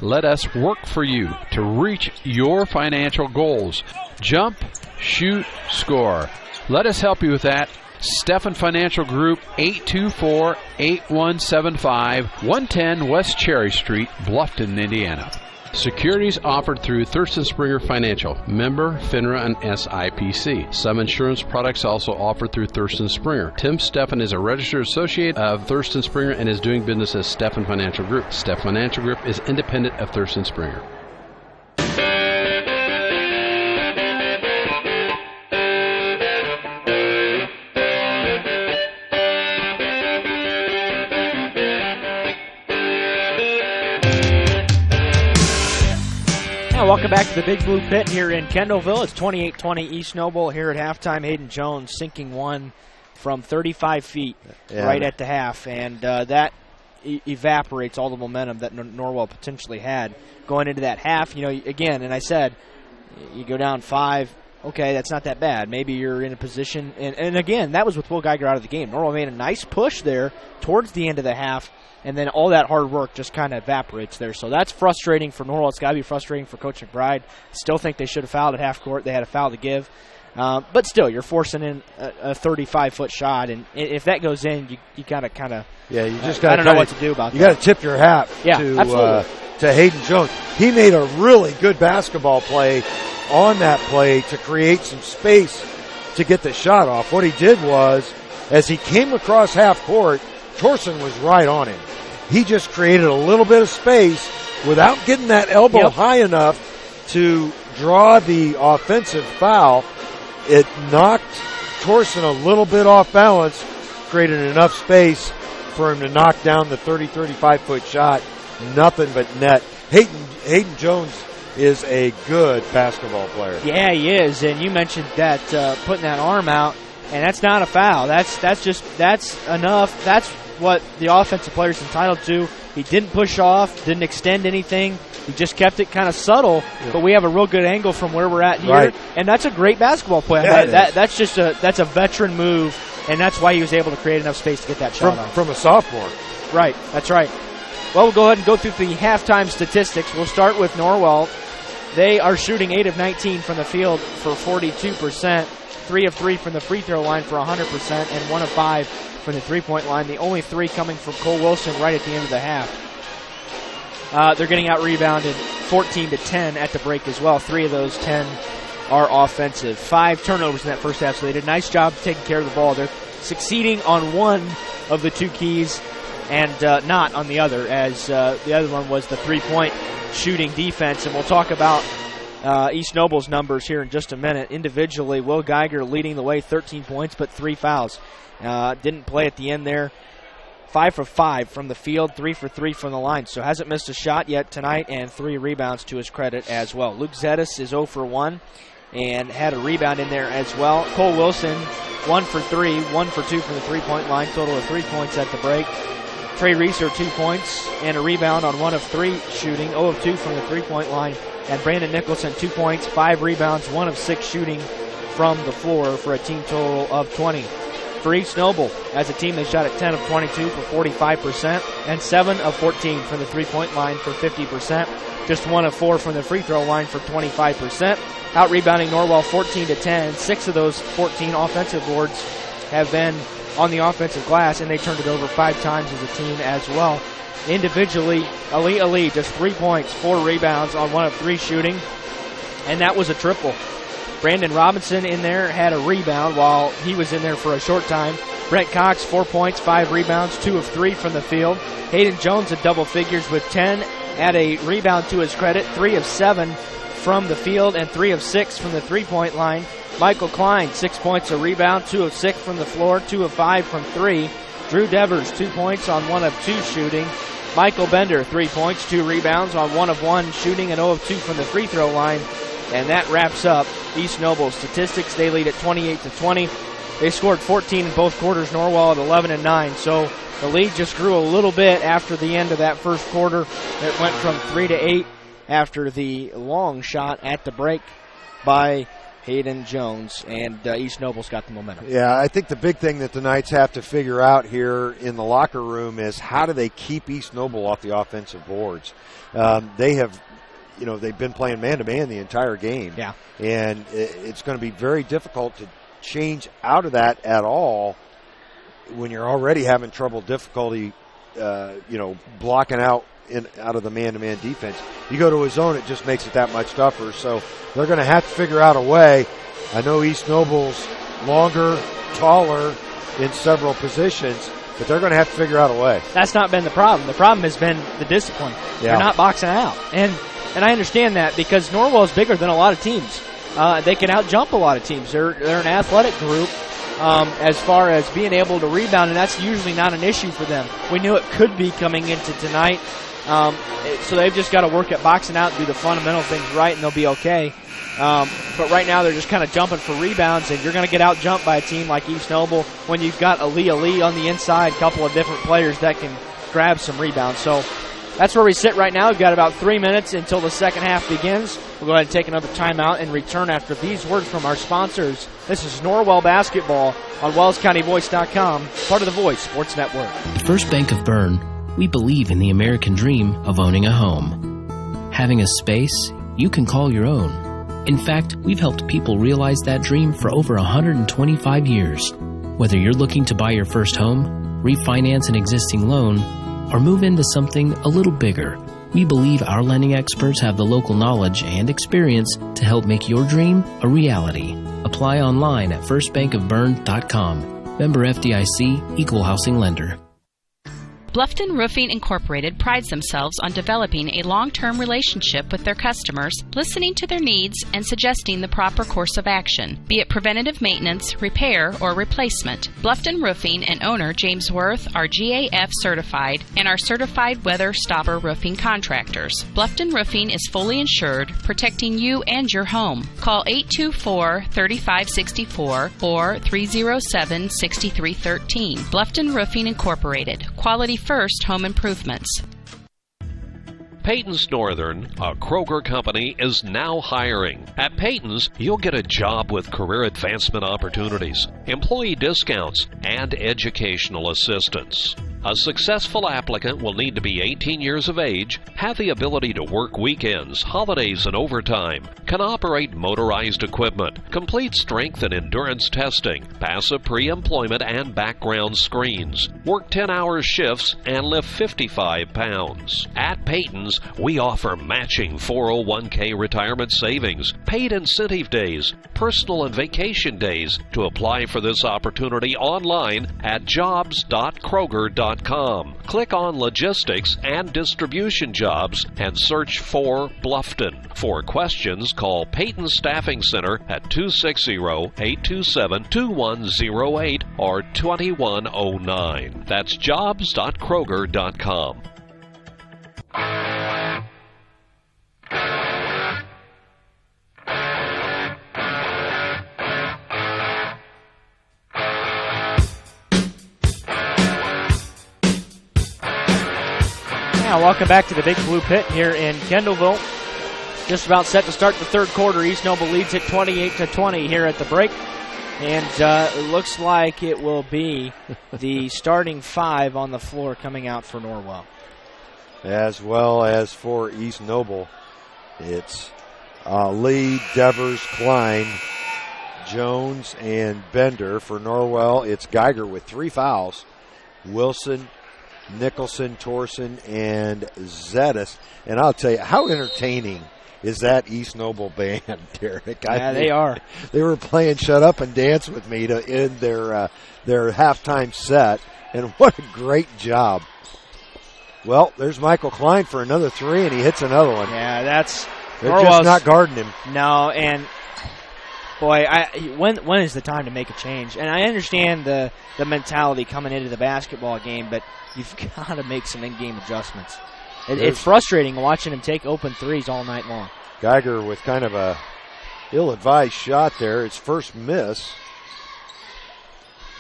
Let us work for you to reach your financial goals. Jump, shoot, score. Let us help you with that. Steffen Financial Group, 824-8175, 110 West Cherry Street, Bluffton, Indiana. Securities offered through Thurston Springer Financial, member FINRA and SIPC. Some insurance products also offered through Thurston Springer. Tim Steffen is a registered associate of Thurston Springer and is doing business as Steffen Financial Group. Steffen Financial Group is independent of Thurston Springer. Welcome back to the Big Blue Pit here in Kendallville. It's 28-20 East Noble here at halftime. Hayden Jones sinking one from 35 feet right at the half, and that evaporates all the momentum that Norwell potentially had going into that half. You know, again, and I said, you go down 5 okay, that's not that bad. Maybe you're in a position, and again, that was with Will Geiger out of the game. Norwell made a nice push there towards the end of the half, and then all that hard work just kind of evaporates there. So that's frustrating for Norwell. It's got to be frustrating for Coach McBride. Still think they should have fouled at half court. They had a foul to give. But still, you're forcing in a 35-foot shot, and if that goes in, you kind of yeah, you just got. I don't know what to do about that. You got to tip your hat to Hayden Jones. He made a really good basketball play on that play to create some space to get the shot off. What he did was, as he came across half court, Torsen was right on him. He just created a little bit of space without getting that elbow high enough to draw the offensive foul. It knocked Torsen a little bit off balance, created enough space for him to knock down the 35-foot shot. Nothing but net. Hayden Jones is a good basketball player. Yeah, he is. And you mentioned that putting that arm out, and that's not a foul. That's enough. That's what the offensive player is entitled to. He didn't push off, didn't extend anything. He just kept it kind of subtle, but we have a real good angle from where we're at here, and that's a great basketball play. Yeah, that's a veteran move, and that's why he was able to create enough space to get that shot off. From a sophomore. Right, that's right. Well, we'll go ahead and go through the halftime statistics. We'll start with Norwell. They are shooting 8 of 19 from the field for 42%, 3 of 3 from the free throw line for 100%, and 1 of 5 from the three-point line. The only 3 coming from Cole Wilson right at the end of the half. They're getting out-rebounded 14-10 at the break as well. 3 of those 10 are offensive. 5 turnovers in that first half, so they did a nice job taking care of the ball. They're succeeding on one of the 2 keys and not on the other, as the other one was the three-point shooting defense. And we'll talk about East Noble's numbers here in just a minute. Individually, Will Geiger leading the way, 13 points, but 3 fouls. Didn't play at the end there. 5 for 5 from the field, 3 for 3 from the line. So hasn't missed a shot yet tonight, and 3 rebounds to his credit as well. Luke Zettis is 0 for 1 and had a rebound in there as well. Cole Wilson, 1 for 3, 1 for 2 from the three-point line, total of 3 points at the break. Trey Reeser, 2 points and a rebound on 1 of 3 shooting, 0 of 2 from the three-point line. And Brandon Nicholson, 2 points, 5 rebounds, 1 of 6 shooting from the floor for a team total of 20. For East Noble, as a team, they shot at 10 of 22 for 45% and 7 of 14 from the three-point line for 50%. Just 1 of 4 from the free throw line for 25%. Out-rebounding Norwell 14-10. 6 of those 14 offensive boards have been on the offensive glass, and they turned it over 5 times as a team as well. Individually, Ali, just 3 points, 4 rebounds on 1 of 3 shooting, and that was a triple. Brandon Robinson in there had a rebound while he was in there for a short time. Brent Cox, 4 points, 5 rebounds, 2 of 3 from the field. Hayden Jones at double figures with 10, had a rebound to his credit, 3 of 7 from the field and 3 of 6 from the three-point line. Michael Klein, 6 points, a rebound, 2 of 6 from the floor, 2 of 5 from 3. Drew Devers, 2 points on 1 of 2 shooting. Michael Bender, 3 points, 2 rebounds on 1 of 1 shooting, and 0 of 2 from the free throw line. And that wraps up East Noble's statistics. They lead at 28-20. They scored 14 in both quarters. Norwell at 11-9. So the lead just grew a little bit after the end of that first quarter. It went from 3-8 after the long shot at the break by Hayden Jones, and East Noble's got the momentum. Yeah, I think the big thing that the Knights have to figure out here in the locker room is how do they keep East Noble off the offensive boards. They have, they've been playing man-to-man the entire game. Yeah. And it's going to be very difficult to change out of that at all when you're already having difficulty, blocking out of the man-to-man defense. You go to a zone, it just makes it that much tougher. So they're going to have to figure out a way. I know East Noble's longer, taller in several positions, but they're going to have to figure out a way. That's not been the problem. The problem has been the discipline. Yeah. They're not boxing out. And I understand that because Norwell is bigger than a lot of teams. They can out-jump a lot of teams. They're an athletic group as far as being able to rebound, and that's usually not an issue for them. We knew it could be coming into tonight. So they've just got to work at boxing out and do the fundamental things right, and they'll be okay. But right now they're just kind of jumping for rebounds, and you're going to get out-jumped by a team like East Noble when you've got Ali on the inside, a couple of different players that can grab some rebounds. So that's where we sit right now. We've got about 3 minutes until the second half begins. We'll go ahead and take another timeout and return after these words from our sponsors. This is Norwell Basketball on WellsCountyVoice.com, part of the Voice Sports Network. At First Bank of Bern, we believe in the American dream of owning a home. Having a space you can call your own. In fact, we've helped people realize that dream for over 125 years. Whether you're looking to buy your first home, refinance an existing loan, or move into something a little bigger, we believe our lending experts have the local knowledge and experience to help make your dream a reality. Apply online at firstbankofbern.com. Member FDIC, Equal Housing Lender. Bluffton Roofing Incorporated prides themselves on developing a long-term relationship with their customers, listening to their needs and suggesting the proper course of action, be it preventative maintenance, repair, or replacement. Bluffton Roofing and owner James Worth are GAF certified and are certified weather stopper roofing contractors. Bluffton Roofing is fully insured, protecting you and your home. Call 824-3564 or 307-6313. Bluffton Roofing Incorporated. Quality first home improvements. Peyton's Northern, a Kroger company, is now hiring. At Peyton's, you'll get a job with career advancement opportunities, employee discounts, and educational assistance. A successful applicant will need to be 18 years of age, have the ability to work weekends, holidays, and overtime, can operate motorized equipment, complete strength and endurance testing, pass a pre-employment and background screens, work 10-hour shifts, and lift 55 pounds. At Peyton's, we offer matching 401k retirement savings, paid incentive days, personal and vacation days. To apply for this opportunity online at jobs.kroger.com. Click on Logistics and Distribution Jobs and search for Bluffton. For questions, call Peyton Staffing Center at 260-827-2108 or 2109. That's jobs.kroger.com. Now, welcome back to the Big Blue Pit here in Kendallville. Just about set to start the third quarter. East Noble leads it 28-20 here at the break. And it looks like it will be the starting five on the floor coming out for Norwell. As well as for East Noble, it's Lee, Devers, Klein, Jones, and Bender. For Norwell, it's Geiger with 3 fouls. Wilson, Nicholson, Torson, and Zetas. And I'll tell you, how entertaining is that East Noble band, Derek? Yeah, they are. They were playing Shut Up and Dance with Me to end their halftime set, and what a great job. Well, there's Michael Klein for another 3, and he hits another one. Yeah, they're just not guarding him. No, and boy, when is the time to make a change? And I understand the mentality coming into the basketball game, but you've got to make some in-game adjustments. It's frustrating watching him take open threes all night long. Geiger with kind of a ill-advised shot there. His first miss.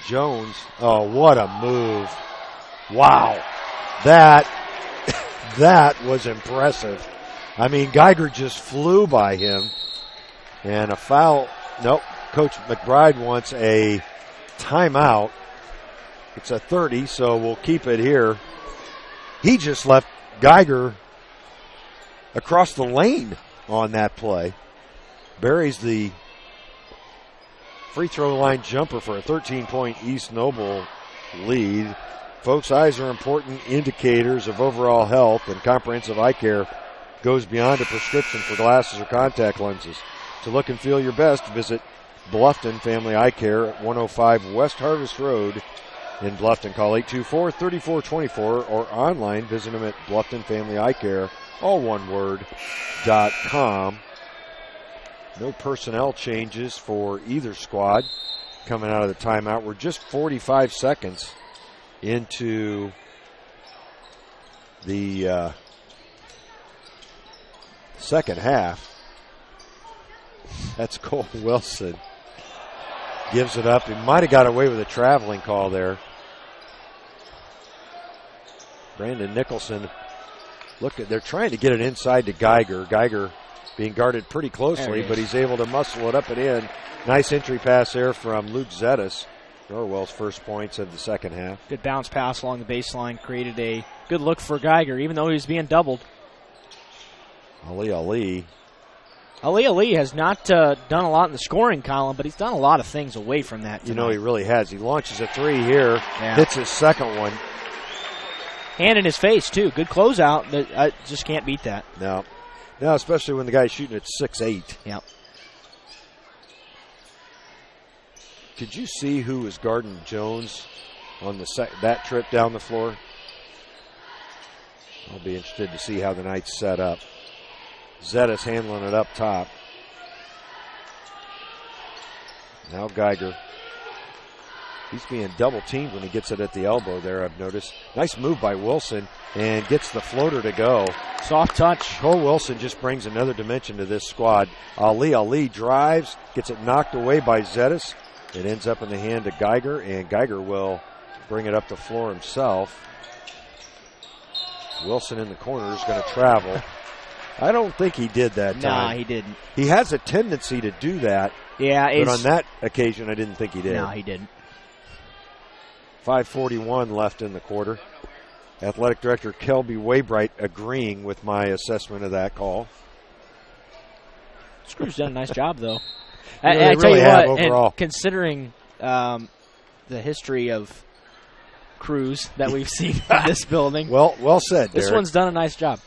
Jones, oh, what a move. Wow. That was impressive. I mean, Geiger just flew by him. And a foul. Nope. Coach McBride wants a timeout. It's a 30, so we'll keep it here. He just left Geiger across the lane on that play. Buries the free throw line jumper for a 13-point East Noble lead. Folks, eyes are important indicators of overall health, and comprehensive eye care goes beyond a prescription for glasses or contact lenses. To look and feel your best, visit Bluffton Family Eye Care at 105 West Harvest Road in Bluffton. Call 824-3424 or online. Visit them at Bluffton Family Eye Care, all one word, .com. No personnel changes for either squad coming out of the timeout. We're just 45 seconds into the second half. That's Cole Wilson. Gives it up. He might have got away with a traveling call there. Brandon Nicholson they're trying to get it inside to Geiger. Geiger being guarded pretty closely, but he's able to muscle it up and in. Nice entry pass there from Luke Zetas. Norwell's first points of the second half. Good bounce pass along the baseline, created a good look for Geiger, even though he was being doubled. Ali has not done a lot in the scoring column, but he's done a lot of things away from that tonight. You know, he really has. He launches a three here, hits his second one. Hand in his face, too. Good closeout. I just can't beat that. No, especially when the guy's shooting at 6'8". Yep. Could you see who was guarding Jones on that trip down the floor? I'll be interested to see how the night's set up. Zetas handling it up top. Now Geiger. He's being double teamed when he gets it at the elbow there, I've noticed. Nice move by Wilson and gets the floater to go. Soft touch. Cole Wilson just brings another dimension to this squad. Ali drives, gets it knocked away by Zetas. It ends up in the hand of Geiger, and Geiger will bring it up the floor himself. Wilson in the corner is going to travel. I don't think he did that time. No, he didn't. He has a tendency to do that. Yeah, but on that occasion, I didn't think he did. No, he didn't. 5:41 left in the quarter. Athletic Director Kelby Waybright agreeing with my assessment of that call. Screw's done a nice job, though. I tell you what, overall. And considering the history of crews that we've seen in this building. Well said, Derek. This one's done a nice job.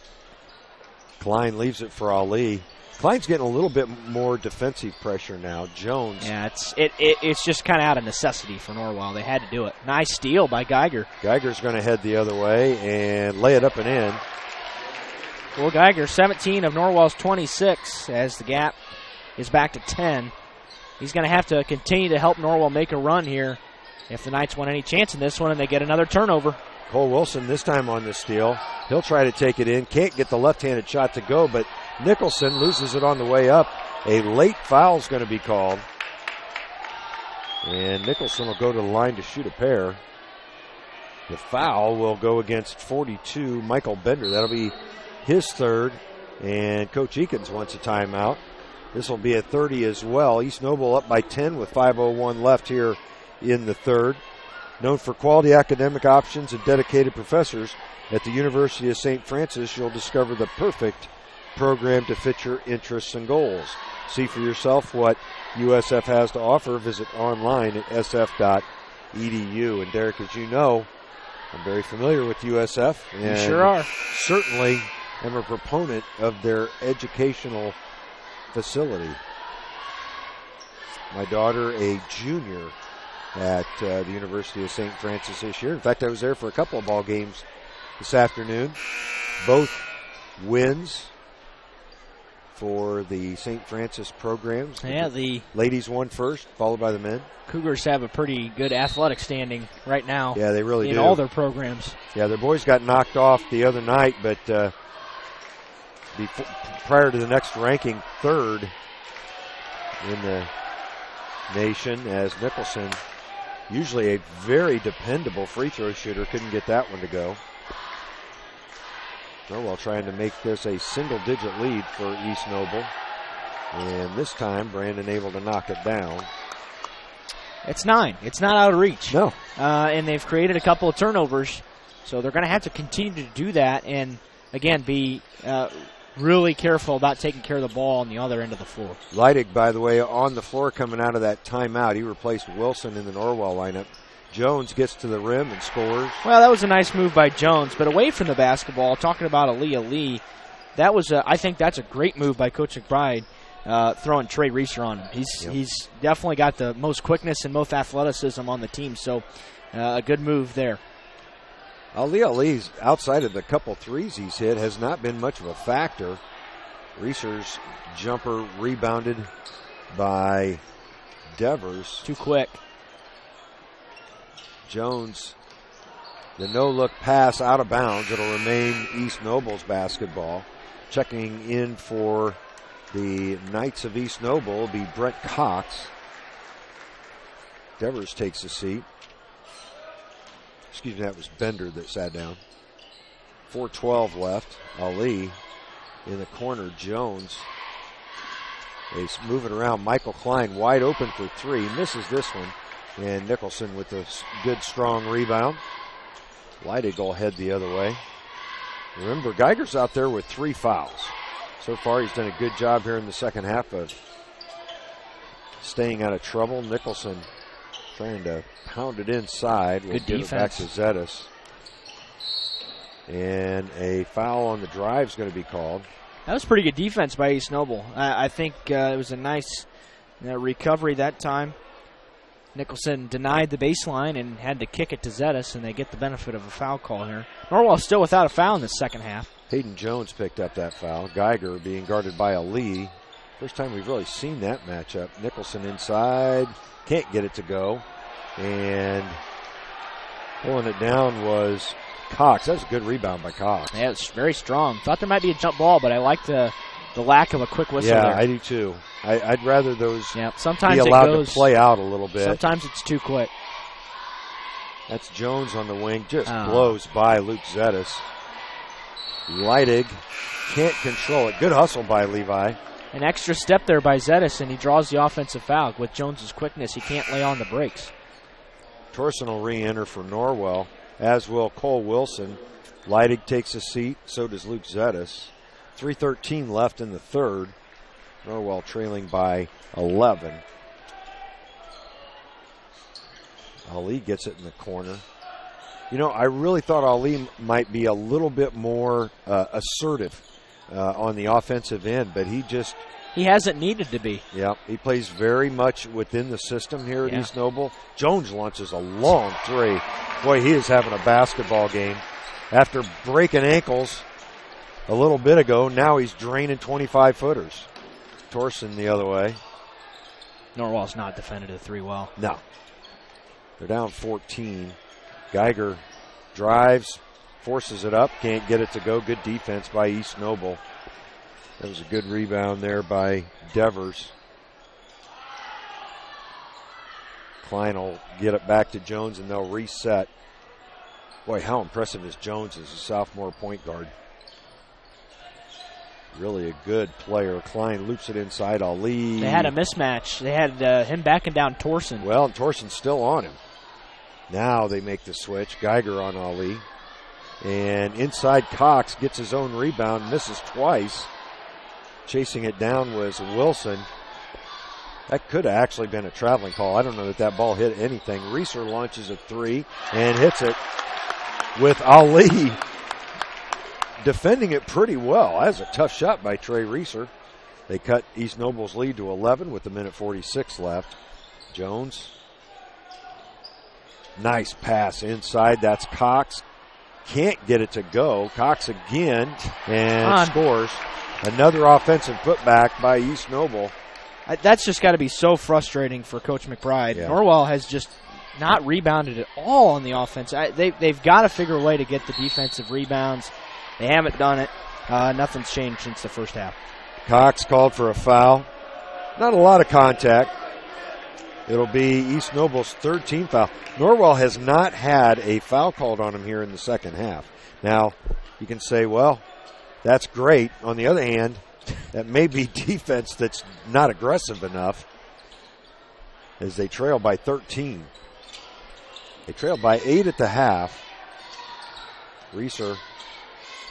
Klein leaves it for Ali. Klein's getting a little bit more defensive pressure now. Jones. Yeah, it's just kind of out of necessity for Norwell. They had to do it. Nice steal by Geiger. Geiger's going to head the other way and lay it up and in. Well, Geiger, 17 of Norwell's 26 as the gap is back to 10. He's going to have to continue to help Norwell make a run here if the Knights want any chance in this one and they get another turnover. Cole Wilson this time on the steal. He'll try to take it in. Can't get the left-handed shot to go, but Nicholson loses it on the way up. A late foul is going to be called. And Nicholson will go to the line to shoot a pair. The foul will go against 42, Michael Bender. That'll be his third. And Coach Eakins wants a timeout. This will be at 30 as well. East Noble up by 10 with 5:01 left here in the third. Known for quality academic options and dedicated professors, at the University of St. Francis, you'll discover the perfect program to fit your interests and goals. See for yourself what USF has to offer. Visit online at sf.edu. And Derek, as you know, I'm very familiar with USF. And you sure are. Certainly am a proponent of their educational facility. My daughter, a junior at the University of St. Francis this year. In fact, I was there for a couple of ball games this afternoon. Both wins for the St. Francis programs. Yeah, the ladies won first, followed by the men. Cougars have a pretty good athletic standing right now. Yeah, they really do. In all their programs. Yeah, their boys got knocked off the other night, but prior to the next ranking, third in the nation, as Nicholson, usually a very dependable free throw shooter, couldn't get that one to go. Norwell trying to make this a single-digit lead for East Noble. And this time, Brandon able to knock it down. It's 9. It's not out of reach. No. And they've created a couple of turnovers, so they're going to have to continue to do that and, again, be really careful about taking care of the ball on the other end of the floor. Leidig, by the way, on the floor coming out of that timeout. He replaced Wilson in the Norwell lineup. Jones gets to the rim and scores. Well, that was a nice move by Jones, but away from the basketball, talking about Ali, that was I think that's a great move by Coach McBride, throwing Trey Reeser on him. He's definitely got the most quickness and most athleticism on the team, so a good move there. Ali's, outside of the couple threes he's hit, has not been much of a factor. Reeser's jumper rebounded by Devers. Too quick. Jones, the no-look pass out of bounds. It'll remain East Noble's basketball. Checking in for the Knights of East Noble will be Brett Cox. Devers takes a seat. Excuse me, that was Bender that sat down. 4:12 left. Ali in the corner. Jones. He's moving around. Michael Klein wide open for three. Misses this one. And Nicholson with a good, strong rebound. Leidig will head the other way. Remember, Geiger's out there with 3 fouls. So far, he's done a good job here in the second half of staying out of trouble. Nicholson trying to pound it inside. We'll good give defense. It back to Zetas. And a foul on the drive is going to be called. That was pretty good defense by East Noble. I think it was a nice recovery that time. Nicholson denied the baseline and had to kick it to Zetas, and they get the benefit of a foul call here. Norwell still without a foul in the second half. Hayden Jones picked up that foul. Geiger being guarded by Ali. First time we've really seen that matchup. Nicholson inside. Can't get it to go. And pulling it down was Cox. That was a good rebound by Cox. Yeah, it's very strong. Thought there might be a jump ball, but I like the lack of a quick whistle there. Yeah, I do too. I'd rather those sometimes be allowed to play out a little bit. Sometimes it's too quick. That's Jones on the wing. Just blows by Luke Zetas. Leidig can't control it. Good hustle by Levi. An extra step there by Zetas, and he draws the offensive foul. With Jones's quickness, he can't lay on the brakes. Torson will re-enter for Norwell, as will Cole Wilson. Leidig takes a seat. So does Luke Zetas. 3:13 left in the third. Norwell trailing by 11. Ali gets it in the corner. You know, I really thought Ali might be a little bit more assertive on the offensive end, but he hasn't needed to be. Yeah, he plays very much within the system here at East Noble. Jones launches a long three. Boy, he is having a basketball game. After breaking ankles a little bit ago, now he's draining 25-footers. Torson the other way. Norwell's not defended the three well. No. They're down 14. Geiger drives, forces it up, can't get it to go. Good defense by East Noble. That was a good rebound there by Devers. Klein will get it back to Jones, and they'll reset. Boy, how impressive is Jones as a sophomore point guard. Really a good player. Klein loops it inside Ali. They had a mismatch. They had him backing down Torson. Well, and Torson's still on him. Now they make the switch. Geiger on Ali. And inside Cox gets his own rebound, misses twice. Chasing it down was Wilson. That could have actually been a traveling call. I don't know that ball hit anything. Reeser launches a three and hits it with Ali defending it pretty well. That's a tough shot by Trey Reeser. They cut East Noble's lead to 11 with 1:46 left. Jones. Nice pass inside. That's Cox. Can't get it to go. Cox again and scores. Another offensive putback by East Noble. That's just got to be so frustrating for Coach McBride. Yeah. Norwell has just not rebounded at all on the offense. They've got to figure a way to get the defensive rebounds. They haven't done it. Nothing's changed since the first half. Cox called for a foul. Not a lot of contact. It'll be East Noble's third team foul. Norwell has not had a foul called on him here in the second half. Now, you can say, well, that's great. On the other hand, that may be defense that's not aggressive enough as they trail by 13. They trail by 8 at the half. Reeser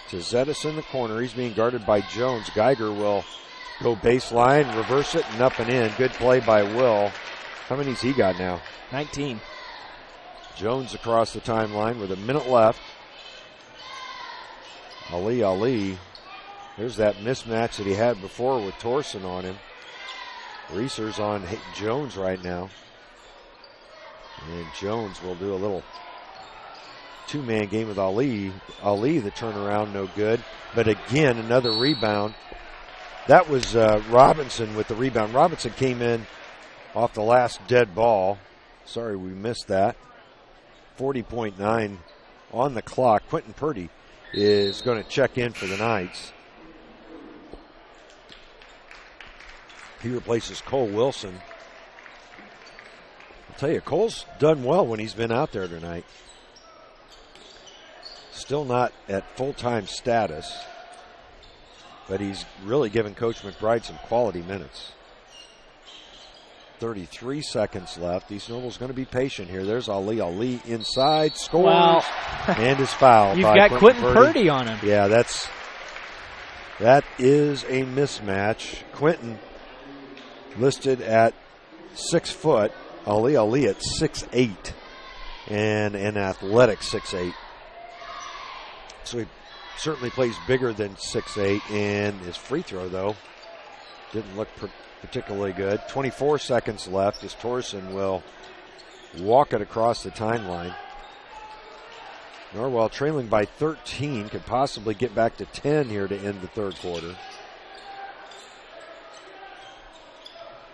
to Zetas in the corner. He's being guarded by Jones. Geiger will go baseline, reverse it, and up and in. Good play by Will. How many's he got now? 19. Jones across the timeline with a minute left. Ali. There's that mismatch that he had before with Torson on him. Reeser's on Jones right now. And Jones will do a little two-man game with Ali. Ali, the turnaround, no good. But again, another rebound. That was Robinson with the rebound. Robinson came in off the last dead ball. Sorry we missed that. 40.9 on the clock. Quentin Purdy is going to check in for the Knights. He replaces Cole Wilson. I'll tell you, Cole's done well when he's been out there tonight. Still not at full-time status, but he's really given Coach McBride some quality minutes. 33 seconds left. East Noble's going to be patient here. There's Ali. Ali inside, scores, and is fouled. You've got Quentin Purdy on him. Yeah, that is a mismatch. Quentin listed at 6 foot. Ali at 6'8", and an athletic 6'8". So he certainly plays bigger than 6'8", and his free throw, though, didn't look particularly good. 24 seconds left as Torsen will walk it across the timeline. Norwell trailing by 13, could possibly get back to 10 here to end the third quarter.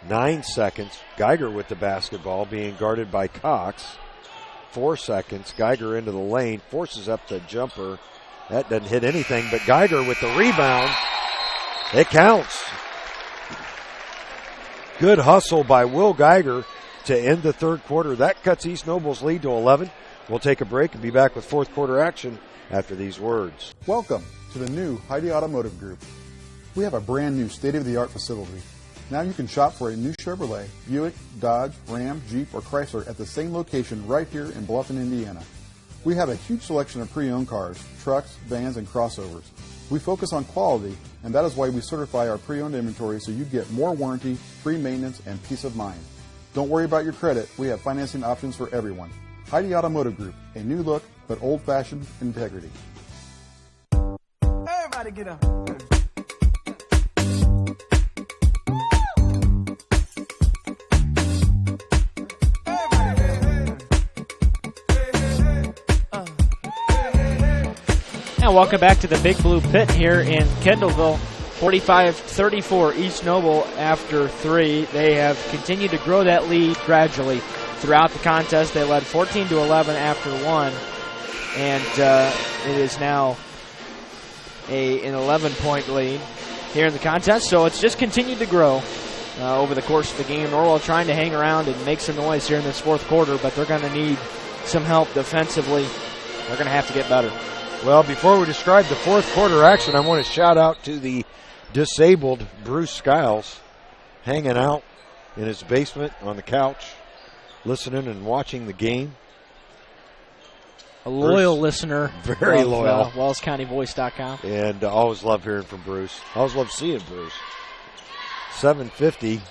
9 seconds. Geiger with the basketball, being guarded by Cox. 4 seconds. Geiger into the lane, forces up the jumper. That doesn't hit anything, but Geiger with the rebound. It counts. Good hustle by Will Geiger to end the third quarter. That cuts East Noble's lead to 11. We'll take a break and be back with fourth quarter action after these words. Welcome to the new Heidi Automotive Group. We have a brand new state-of-the-art facility. Now you can shop for a new Chevrolet, Buick, Dodge, Ram, Jeep, or Chrysler at the same location right here in Bluffton, Indiana. We have a huge selection of pre-owned cars, trucks, vans, and crossovers. We focus on quality, and that is why we certify our pre-owned inventory so you get more warranty, free maintenance, and peace of mind. Don't worry about your credit. We have financing options for everyone. Heidi Automotive Group, a new look, but old-fashioned integrity. Everybody get up. And welcome back to the Big Blue Pit here in Kendallville. 45-34 East Noble after 3. They have continued to grow that lead gradually throughout the contest. They led 14-11 after 1. And it is now an 11-point lead here in the contest. So it's just continued to grow over the course of the game. Norwell trying to hang around and make some noise here in this fourth quarter, but they're going to need some help defensively. They're going to have to get better. Well, before we describe the fourth quarter action, I want to shout out to the disabled Bruce Skiles, hanging out in his basement on the couch, listening and watching the game. A loyal listener. Very loyal. WellsCountyVoice.com. And always love hearing from Bruce. Always love seeing Bruce. 7:50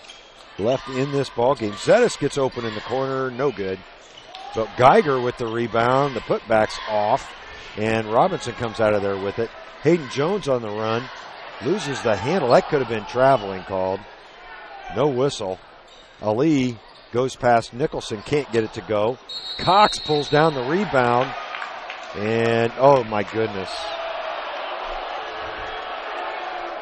left in this ball game. Zetis gets open in the corner, no good. But Geiger with the rebound, the putback's off. And Robinson comes out of there with it. Hayden Jones on the run. Loses the handle. That could have been traveling called. No whistle. Ali goes past Nicholson. Can't get it to go. Cox pulls down the rebound. And, oh, my goodness.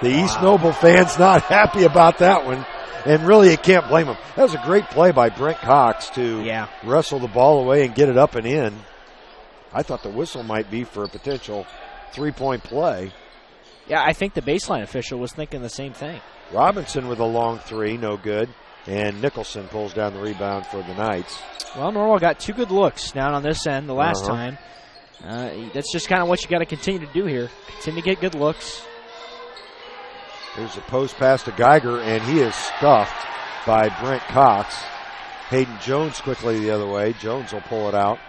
The East Noble fans not happy about that one. And really, you can't blame them. That was a great play by Brent Cox to wrestle the ball away and get it up and in. I thought the whistle might be for a potential three-point play. Yeah, I think the baseline official was thinking the same thing. Robinson with a long three, no good. And Nicholson pulls down the rebound for the Knights. Well, Norwell got 2 good looks down on this end the last time. That's just kind of what you got to continue to do here. Continue to get good looks. There's a post pass to Geiger, and he is stuffed by Brent Cox. Hayden Jones quickly the other way. Jones will pull it out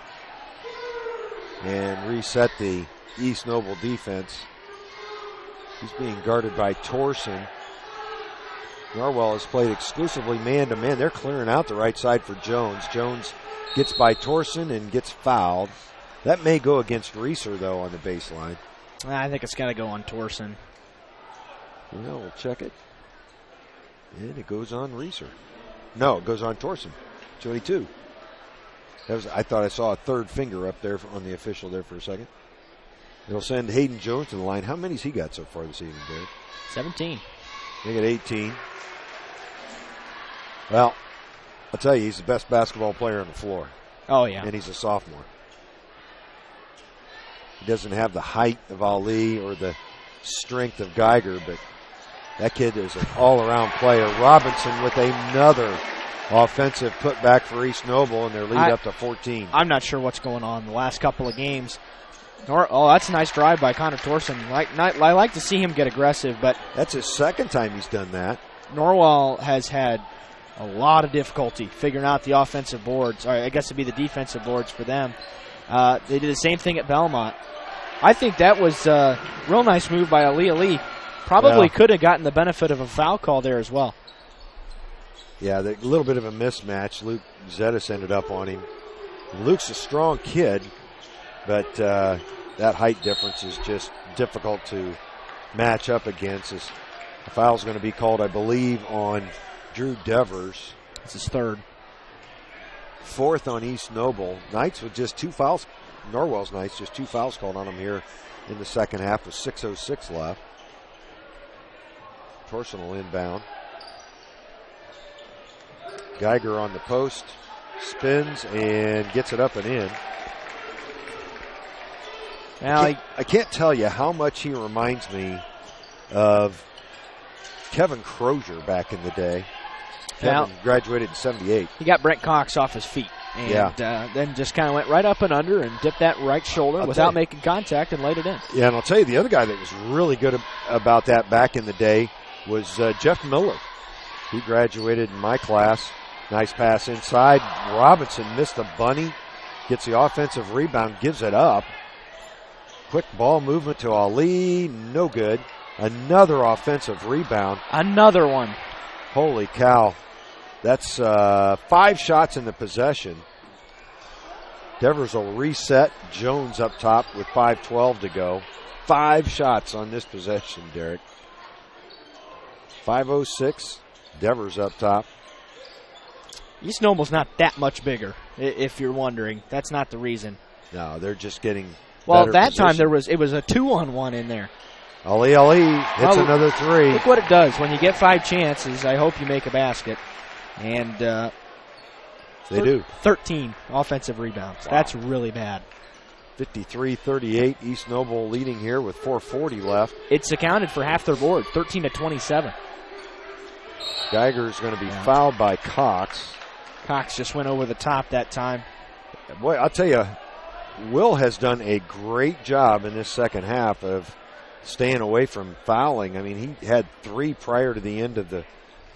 and reset the East Noble defense. He's being guarded by Torsen. Norwell has played exclusively man-to-man. They're clearing out the right side for Jones. Jones gets by Torsen and gets fouled. That may go against Reeser, though, on the baseline. I think it's got to go on Torsen. Well, we'll check it. And it goes on Reeser. No, it goes on Torsen. 22. I thought I saw a third finger up there on the official there for a second. It'll send Hayden Jones to the line. How many's he got so far this evening, Derek? 17. They got 18. Well, I'll tell you, he's the best basketball player on the floor. Oh, yeah. And he's a sophomore. He doesn't have the height of Ali or the strength of Geiger, but that kid is an all-around player. Robinson with another offensive putback for East Noble, and their lead up to 14. I'm not sure what's going on the last couple of games. That's a nice drive by Connor Torson. I like to see him get aggressive, but that's his second time he's done that. Norwell has had a lot of difficulty figuring out the offensive boards. Or I guess it'd be the defensive boards for them. They did the same thing at Belmont. I think that was a real nice move by Ali. Probably could have gotten the benefit of a foul call there as well. Yeah, a little bit of a mismatch. Luke Zettis ended up on him. Luke's a strong kid, but that height difference is just difficult to match up against. As the foul's going to be called, I believe, on Drew Devers. It's his third. Fourth on East Noble. Knights with just 2 fouls. Norwell's Knights, just 2 fouls called on them here in the second half with 6:06 left. Torson will inbound. Geiger on the post. Spins and gets it up and in. Now I can't tell you how much he reminds me of Kevin Crozier back in the day. Kevin graduated in 78. He got Brent Cox off his feet. And then just kind of went right up and under and dipped that right shoulder without making contact and laid it in. Yeah, and I'll tell you, the other guy that was really good about that back in the day was Jeff Miller. He graduated in my class. Nice pass inside. Robinson missed a bunny. Gets the offensive rebound, gives it up. Quick ball movement to Ali. No good. Another offensive rebound. Another one. Holy cow. That's 5 shots in the possession. Devers will reset. Jones up top with 5:12 to go. 5 shots on this possession, Derek. 5:06. Devers up top. East Noble's not that much bigger, if you're wondering. That's not the reason. No, they're just getting well, better that position. time it was a 2-on-1 in there. Ali hits another 3. Look what it does. When you get 5 chances, I hope you make a basket. And they do. 13 offensive rebounds. Wow. That's really bad. 53-38. East Noble leading here with 4:40 left. It's accounted for half their board, 13-27. Geiger's going to be fouled by Cox. Cox just went over the top that time. Boy, I'll tell you, Will has done a great job in this second half of staying away from fouling. I mean, he had 3 prior to the end of the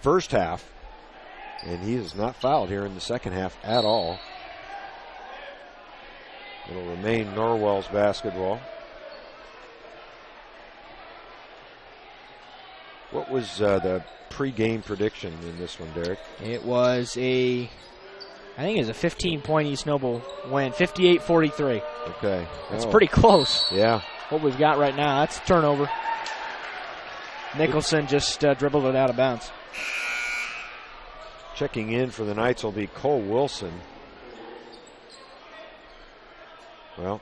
first half, and he is not fouled here in the second half at all. It'll remain Norwell's basketball. What was the pregame prediction in this one, Derek? It was I think it was a 15-point East Noble win, 58-43. Okay. That's pretty close. Yeah. What we've got right now, that's a turnover. Nicholson just dribbled it out of bounds. Checking in for the Knights will be Cole Wilson. Well,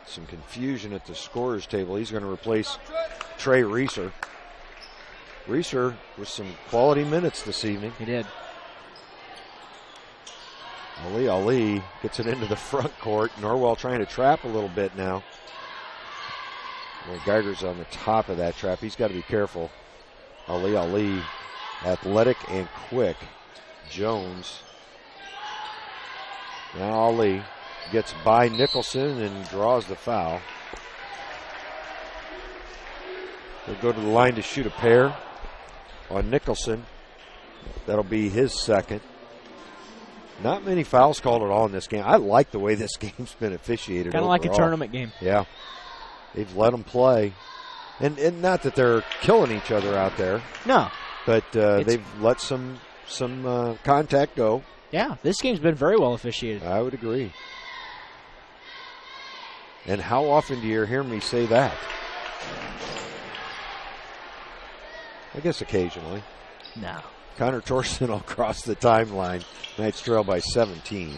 some confusion at the scorer's table. He's going to replace Trey Reeser. Reeser with some quality minutes this evening. He did. Ali gets it into the front court. Norwell trying to trap a little bit now. Well, Geiger's on the top of that trap. He's got to be careful. Ali, athletic and quick. Jones. Now Ali gets by Nicholson and draws the foul. They'll go to the line to shoot a pair on Nicholson. That'll be his second. Not many fouls called at all in this game. I like the way this game's been officiated. Kind of like a tournament game. Yeah. They've let them play. And not that they're killing each other out there. No. But they've let some contact go. Yeah, this game's been very well officiated. I would agree. And how often do you hear me say that? I guess occasionally. No. Connor Torson will cross the timeline. Knights trail by 17.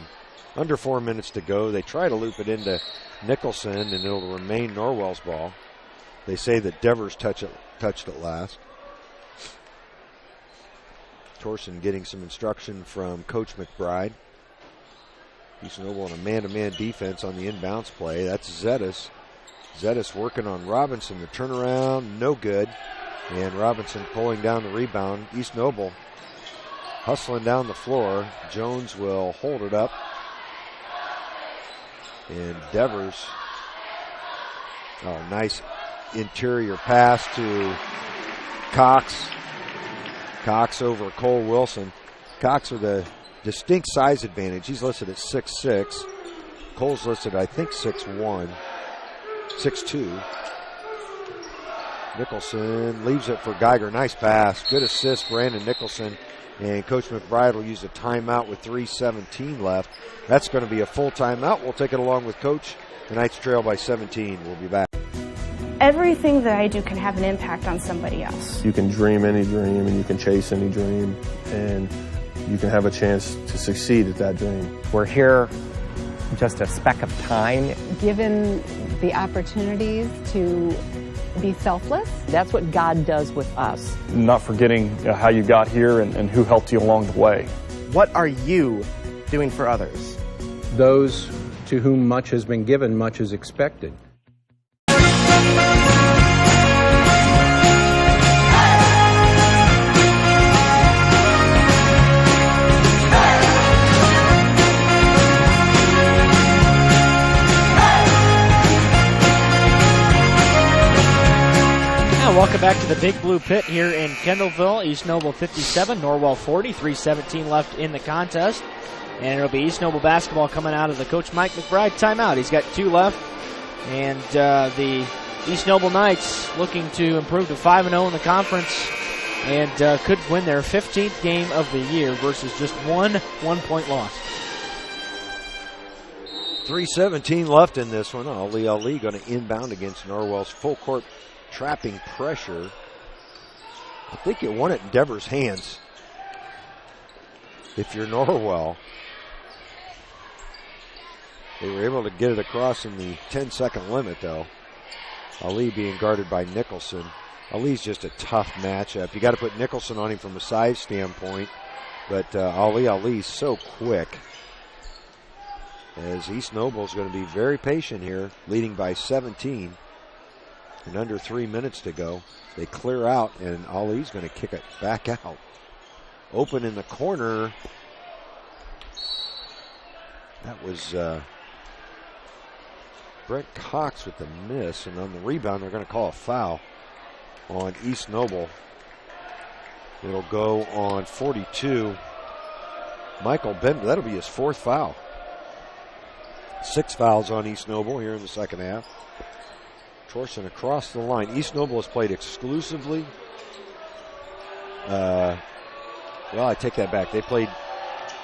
Under 4 minutes to go. They try to loop it into Nicholson, and it'll remain Norwell's ball. They say that Devers touched it last. Torson getting some instruction from Coach McBride. East Noble on a man-to-man defense on the inbounds play. That's Zettis. Zettis working on Robinson. The turnaround, no good. And Robinson pulling down the rebound. East Noble hustling down the floor. Jones will hold it up. And Devers Oh, nice interior pass to Cox. Cox over Cole Wilson. Cox with a distinct size advantage. He's listed at 6'6". Cole's listed, I think, 6'1", 6'2". Nicholson leaves it for Geiger. Nice pass. Good assist, Brandon Nicholson. And Coach McBride will use a timeout with 3:17 left. That's going to be a full timeout. We'll take it along with Coach. The Knights trail by 17. We'll be back. Everything that I do can have an impact on somebody else. You can dream any dream and you can chase any dream and you can have a chance to succeed at that dream. We're here just a speck of time. Given the opportunities to be selfless. That's what God does with us. Not forgetting how you got here and who helped you along the way. What are you doing for others? Those to whom much has been given, much is expected. Welcome back to the Big Blue Pit here in Kendallville. East Noble 57, Norwell 40, 3:17 left in the contest. And it'll be East Noble basketball coming out of the Coach Mike McBride timeout. He's got 2 left. And the East Noble Knights looking to improve to 5-0 in the conference and could win their 15th game of the year versus just one 1-point loss. 3:17 left in this one. Ali going to inbound against Norwell's full court trapping pressure. I think you want it in Devers' hands if you're Norwell. They were able to get it across in the 10-second limit, though. Ali being guarded by Nicholson. Ali's just a tough matchup. You got to put Nicholson on him from a size standpoint, but Ali's so quick. As East Noble's going to be very patient here, leading by 17. And under 3 minutes to go. They clear out, and Ali's going to kick it back out. Open in the corner. That was Brent Cox with the miss, and on the rebound, they're going to call a foul on East Noble. It'll go on 42. Michael Bender, that'll be his 4th foul. 6 fouls on East Noble here in the second half. Torsen across the line. East Noble has played exclusively. Well, I take that back. They played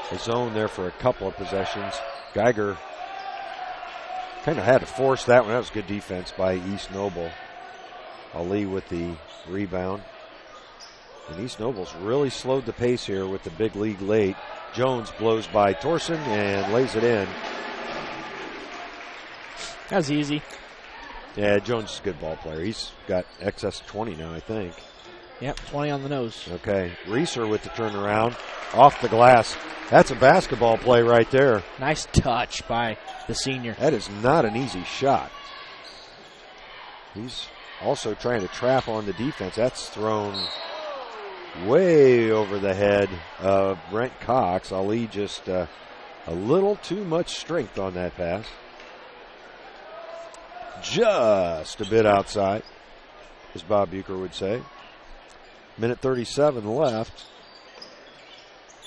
a zone there for a couple of possessions. Geiger kind of had to force that one. That was good defense by East Noble. Ali with the rebound. And East Noble's really slowed the pace here with the big lead late. Jones blows by Torsen and lays it in. That was easy. Yeah, Jones is a good ball player. He's got excess of 20 now, I think. Yep, 20 on the nose. Okay, Reeser with the turnaround. Off the glass. That's a basketball play right there. Nice touch by the senior. That is not an easy shot. He's also trying to trap on the defense. That's thrown way over the head of Brent Cox. Ali just a little too much strength on that pass. Just a bit outside, as Bob Bucher would say. Minute 37 left.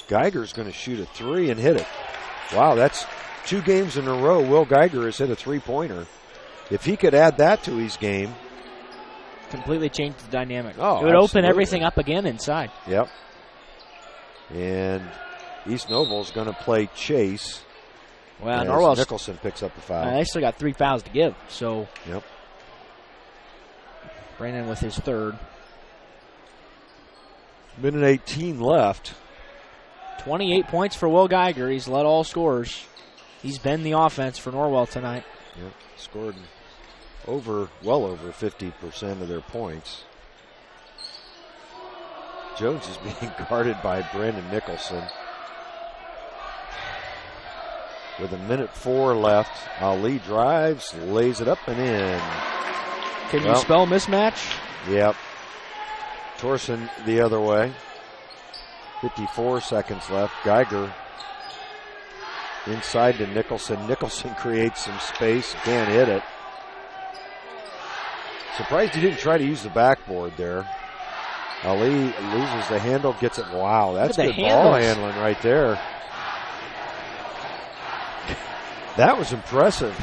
Geiger's going to shoot a 3 and hit it. Wow, that's 2 games in a row. Will Geiger has hit a 3-pointer. If he could add that to his game. Completely changed the dynamic. Oh, it would open everything up again inside. Yep. And East Noble's going to play chase. Well, Norwell Nicholson picks up the foul. They still got 3 fouls to give. So, yep. Brandon with his 3rd. Minute 18 left. 28 points for Will Geiger. He's led all scorers. He's been the offense for Norwell tonight. Yep. Scored well over 50% of their points. Jones is being guarded by Brandon Nicholson. With a minute 4 left, Ali drives, lays it up and in. Can you spell mismatch? Yep. Torsen the other way. 54 seconds left. Geiger inside to Nicholson. Nicholson creates some space, can't hit it. Surprised he didn't try to use the backboard there. Ali loses the handle, gets it. Wow, that's good ball handling right there. That was impressive.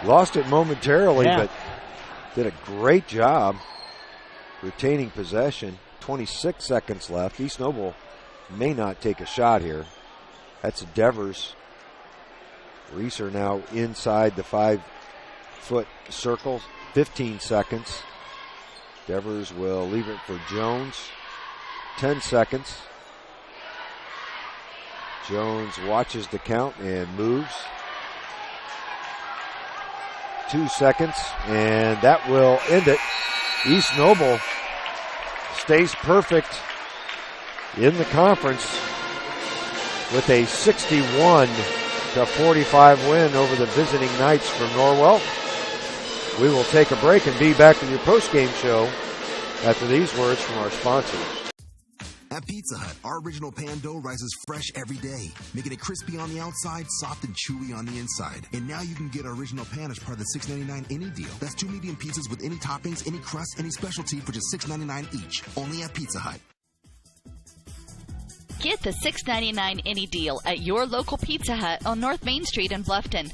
Lost it momentarily, but did a great job retaining possession. 26 seconds left. East Noble may not take a shot here. That's Devers. Reeser now inside the 5-foot circle. 15 seconds. Devers will leave it for Jones. 10 seconds. Jones watches the count and moves. 2 seconds, and that will end it. East Noble stays perfect in the conference with a 61-45 win over the visiting Knights from Norwell. We will take a break and be back with your post-game show after these words from our sponsors. At Pizza Hut, our original pan dough rises fresh every day, making it crispy on the outside, soft and chewy on the inside. And now you can get our original pan as part of the $6.99 any deal. That's 2 medium pizzas with any toppings, any crust, any specialty for just $6.99 each. Only at Pizza Hut. Get the $6.99 any deal at your local Pizza Hut on North Main Street in Bluffton.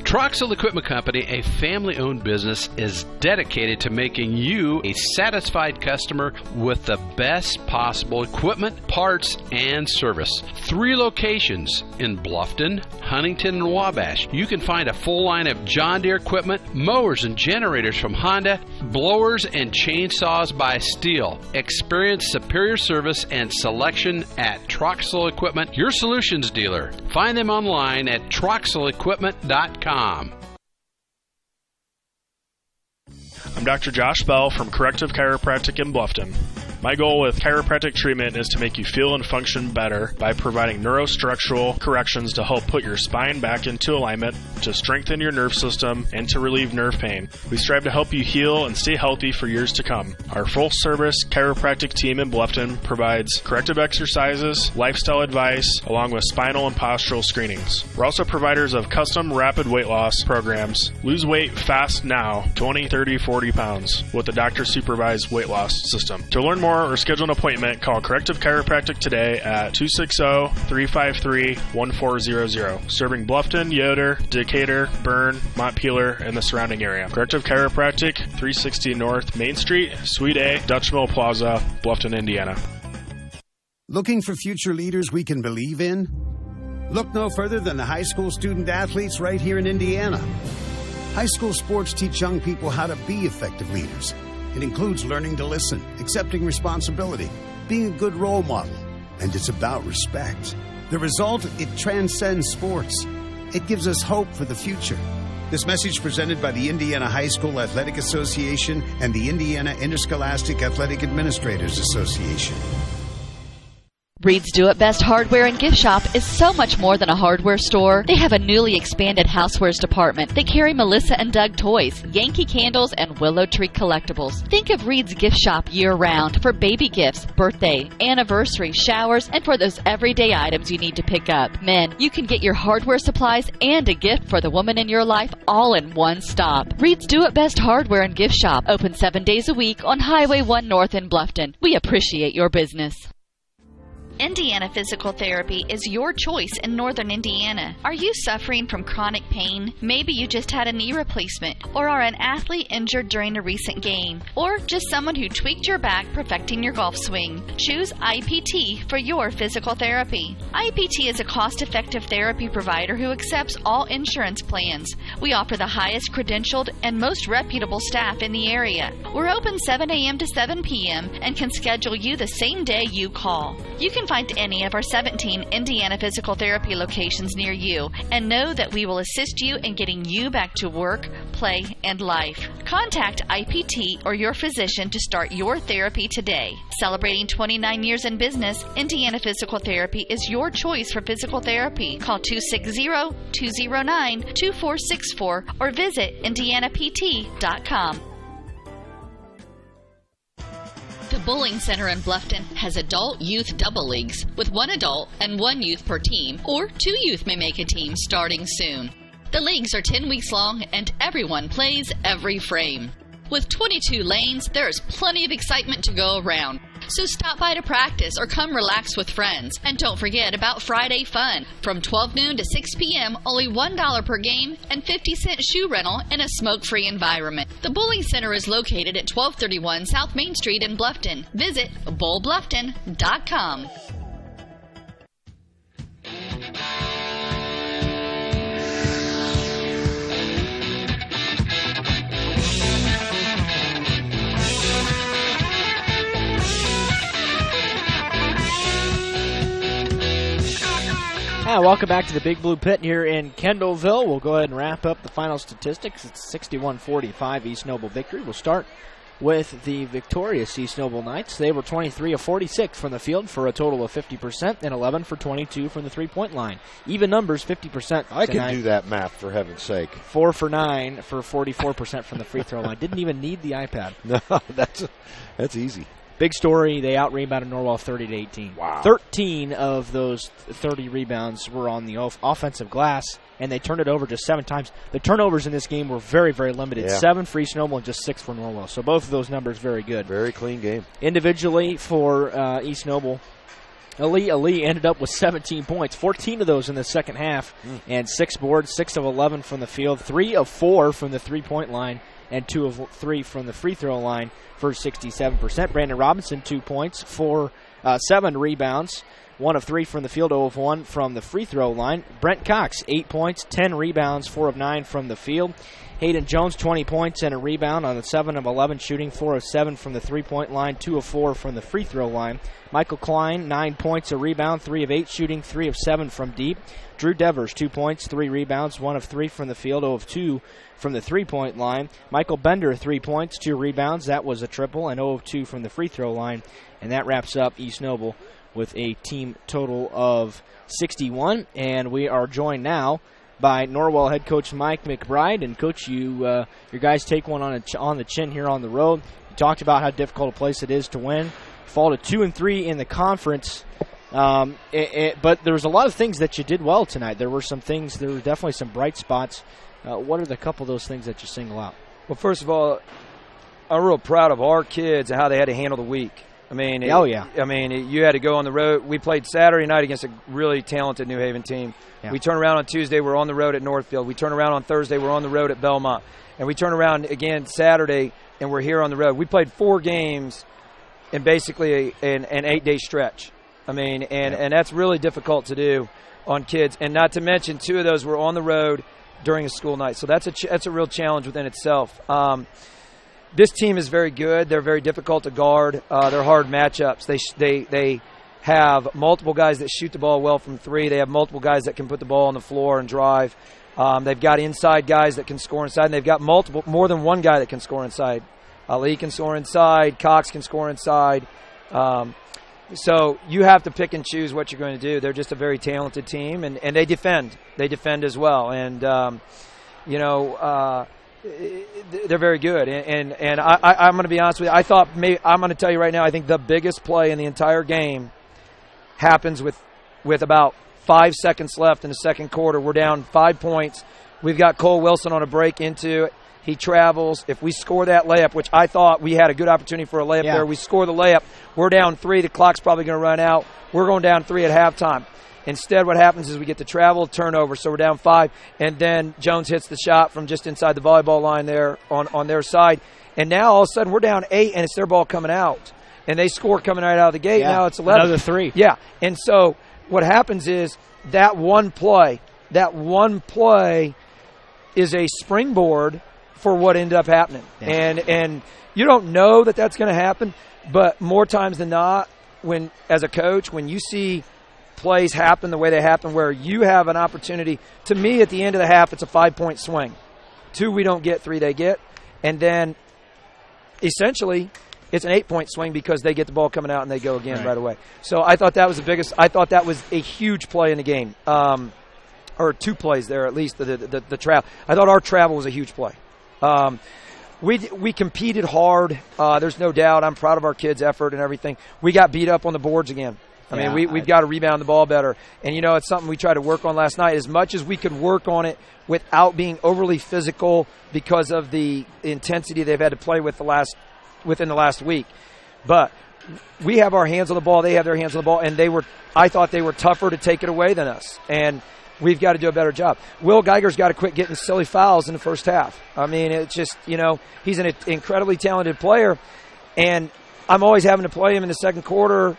Troxel Equipment Company, a family-owned business, is dedicated to making you a satisfied customer with the best possible equipment, parts, and service. 3 locations in Bluffton, Huntington, and Wabash. You can find a full line of John Deere equipment, mowers and generators from Honda, blowers and chainsaws by Steel. Experience superior service and selection at Troxel Equipment, your solutions dealer. Find them online at troxelequipment.com. I'm Dr. Josh Bell from Corrective Chiropractic in Bluffton. My goal with chiropractic treatment is to make you feel and function better by providing neurostructural corrections to help put your spine back into alignment, to strengthen your nerve system, and to relieve nerve pain. We strive to help you heal and stay healthy for years to come. Our full-service chiropractic team in Bluffton provides corrective exercises, lifestyle advice, along with spinal and postural screenings. We're also providers of custom rapid weight loss programs. Lose weight fast now, 20, 30, 40 pounds, with a doctor-supervised weight loss system. To learn more or schedule an appointment, call Corrective Chiropractic today at 260-353-1400. Serving Bluffton, Yoder, Decatur, Bern, Montpelier, and the surrounding area. Corrective Chiropractic, 360 North Main Street, Suite A, Dutch Mill Plaza, Bluffton, Indiana. Looking for future leaders we can believe in? Look no further than the high school student athletes right here in Indiana. High school sports teach young people how to be effective leaders. It includes learning to listen, accepting responsibility, being a good role model, and it's about respect. The result, it transcends sports. It gives us hope for the future. This message presented by the Indiana High School Athletic Association and the Indiana Interscholastic Athletic Administrators Association. Reed's Do It Best Hardware and Gift Shop is so much more than a hardware store. They have a newly expanded housewares department. They carry Melissa and Doug toys, Yankee candles, and Willow Tree collectibles. Think of Reed's Gift Shop year-round for baby gifts, birthday, anniversary, showers, and for those everyday items you need to pick up. Men, you can get your hardware supplies and a gift for the woman in your life all in one stop. Reed's Do It Best Hardware and Gift Shop, open 7 days a week on Highway 1 North in Bluffton. We appreciate your business. Indiana Physical Therapy is your choice in Northern Indiana. Are you suffering from chronic pain? Maybe you just had a knee replacement, or are an athlete injured during a recent game, or just someone who tweaked your back perfecting your golf swing. Choose IPT for your physical therapy. IPT is a cost-effective therapy provider who accepts all insurance plans. We offer the highest credentialed and most reputable staff in the area. We're open 7 a.m. to 7 p.m. and can schedule you the same day you call. You can find any of our 17 Indiana Physical Therapy locations near you and know that we will assist you in getting you back to work, play, and life. Contact IPT or your physician to start your therapy today. Celebrating 29 years in business, Indiana Physical Therapy is your choice for physical therapy. Call 260-209-2464 or visit indianapt.com. The Bowling Center in Bluffton has adult-youth double leagues with 1 adult and 1 youth per team, or 2 youth may make a team starting soon. The leagues are 10 weeks long and everyone plays every frame. With 22 lanes, there is plenty of excitement to go around. So stop by to practice or come relax with friends. And don't forget about Friday Fun. From 12 noon to 6 p.m., only $1 per game and 50-cent shoe rental in a smoke-free environment. The Bowling Center is located at 1231 South Main Street in Bluffton. Visit bowlbluffton.com. Welcome back to the Big Blue Pit here in Kendallville. We'll go ahead and wrap up the final statistics. It's 61-45 East Noble victory. We'll start with the victorious East Noble Knights. They were 23 of 46 from the field for a total of 50% and 11 for 22 from the three-point line. Even numbers, 50%. I can do that math, for heaven's sake. 4 for 9 for 44% from the free throw line. Didn't even need the iPad. No, that's easy. Big story, they out-rebounded Norwell 30-18. Wow. 13 of those 30 rebounds were on the offensive glass, and they turned it over just 7 times. The turnovers in this game were very, very limited. Yeah. 7 for East Noble and just 6 for Norwell. So both of those numbers very good. Very clean game. Individually for East Noble, Ali ended up with 17 points, 14 of those in the second half, and 6 boards, 6 of 11 from the field, 3 of 4 from the three-point line, and 2 of 3 from the free throw line for 67%. Brandon Robinson, 2 points, 7 rebounds, 1 of 3 from the field, 0 of 1 from the free throw line. Brent Cox, 8 points, 10 rebounds, 4 of 9 from the field. Hayden Jones, 20 points and a rebound on the 7 of 11 shooting, 4 of 7 from the three-point line, 2 of 4 from the free throw line. Michael Klein, 9 points, a rebound, 3 of 8 shooting, 3 of 7 from deep. Drew Devers, 2 points, 3 rebounds, 1 of 3 from the field, 0 of 2 from the three-point line. Michael Bender, 3 points, 2 rebounds. That was a triple, and 0 of 2 from the free throw line. And that wraps up East Noble with a team total of 61. And we are joined now by Norwell head coach Mike McBride. And, Coach, your guys take one on the chin here on the road. You talked about how difficult a place it is to win. Fall to 2-3 in the conference. But there was a lot of things that you did well tonight. There were definitely some bright spots. What are the couple of those things that you single out? Well, first of all, I'm real proud of our kids and how they had to handle the week. I mean, you had to go on the road. We played Saturday night against a really talented New Haven team. Yeah. We turn around on Tuesday, we're on the road at Northfield. We turn around on Thursday, we're on the road at Belmont. And we turn around again Saturday, and we're here on the road. We played 4 games in basically an 8-day stretch. I mean, and that's really difficult to do on kids. And not to mention, 2 of those were on the road during a school night. So that's a real challenge within itself. This team is very good. They're very difficult to guard. They're hard matchups. They have multiple guys that shoot the ball well from 3. They have multiple guys that can put the ball on the floor and drive. They've got inside guys that can score inside, and they've got more than one guy that can score inside. Ali can score inside. Cox can score inside. So you have to pick and choose what you're going to do. They're just a very talented team, and they defend. They defend as well. And, they're very good. And I'm going to be honest with you. I'm going to tell you right now, I think the biggest play in the entire game happens with about 5 seconds left in the second quarter. We're down 5 points. We've got Cole Wilson on a break into it. He travels. If we score that layup, which I thought we had a good opportunity for a layup there, we score the layup. We're down 3. The clock's probably going to run out. We're going down 3 at halftime. Instead, what happens is we get the travel turnover, so we're down 5, and then Jones hits the shot from just inside the volleyball line there on their side. And now, all of a sudden, we're down 8, and it's their ball coming out. And they score coming right out of the gate. Yeah. Now it's 11. Another 3. Yeah. And so what happens is that one play is a springboard for what ended up happening. Yeah. And you don't know that that's going to happen, but more times than not, as a coach, when you see plays happen the way they happen where you have an opportunity, to me at the end of the half it's a 5-point swing. 2 we don't get, 3 they get, and then essentially it's an 8-point swing because they get the ball coming out and they go again right away. So I thought that was that was a huge play in the game, or 2 plays there at least. The travel, I thought our travel was a huge play. We competed hard. There's no doubt. I'm proud of our kids' effort and everything. We got beat up on the boards again. I mean, we've got to rebound the ball better. And, it's something we tried to work on last night. As much as we could work on it without being overly physical because of the intensity they've had to play with within the last week. But we have our hands on the ball. They have their hands on the ball. And I thought they were tougher to take it away than us. And we've got to do a better job. Will Geiger's got to quit getting silly fouls in the first half. I mean, it's just, he's an incredibly talented player. And I'm always having to play him in the second quarter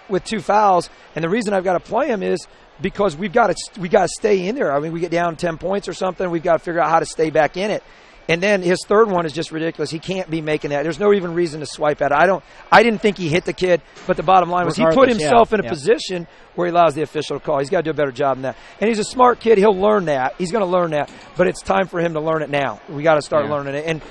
with 2 fouls, and the reason I've got to play him is because we got to stay in there. I mean, we get down 10 points or something, we've got to figure out how to stay back in it. And then his third one is just ridiculous. He can't be making that. There's no even reason to swipe at it. I didn't think he hit the kid, but the bottom line was he put himself in a position where he allows the official to call. He's got to do a better job than that. And he's a smart kid. He'll learn that. He's going to learn that. But it's time for him to learn it now. We got to start learning it.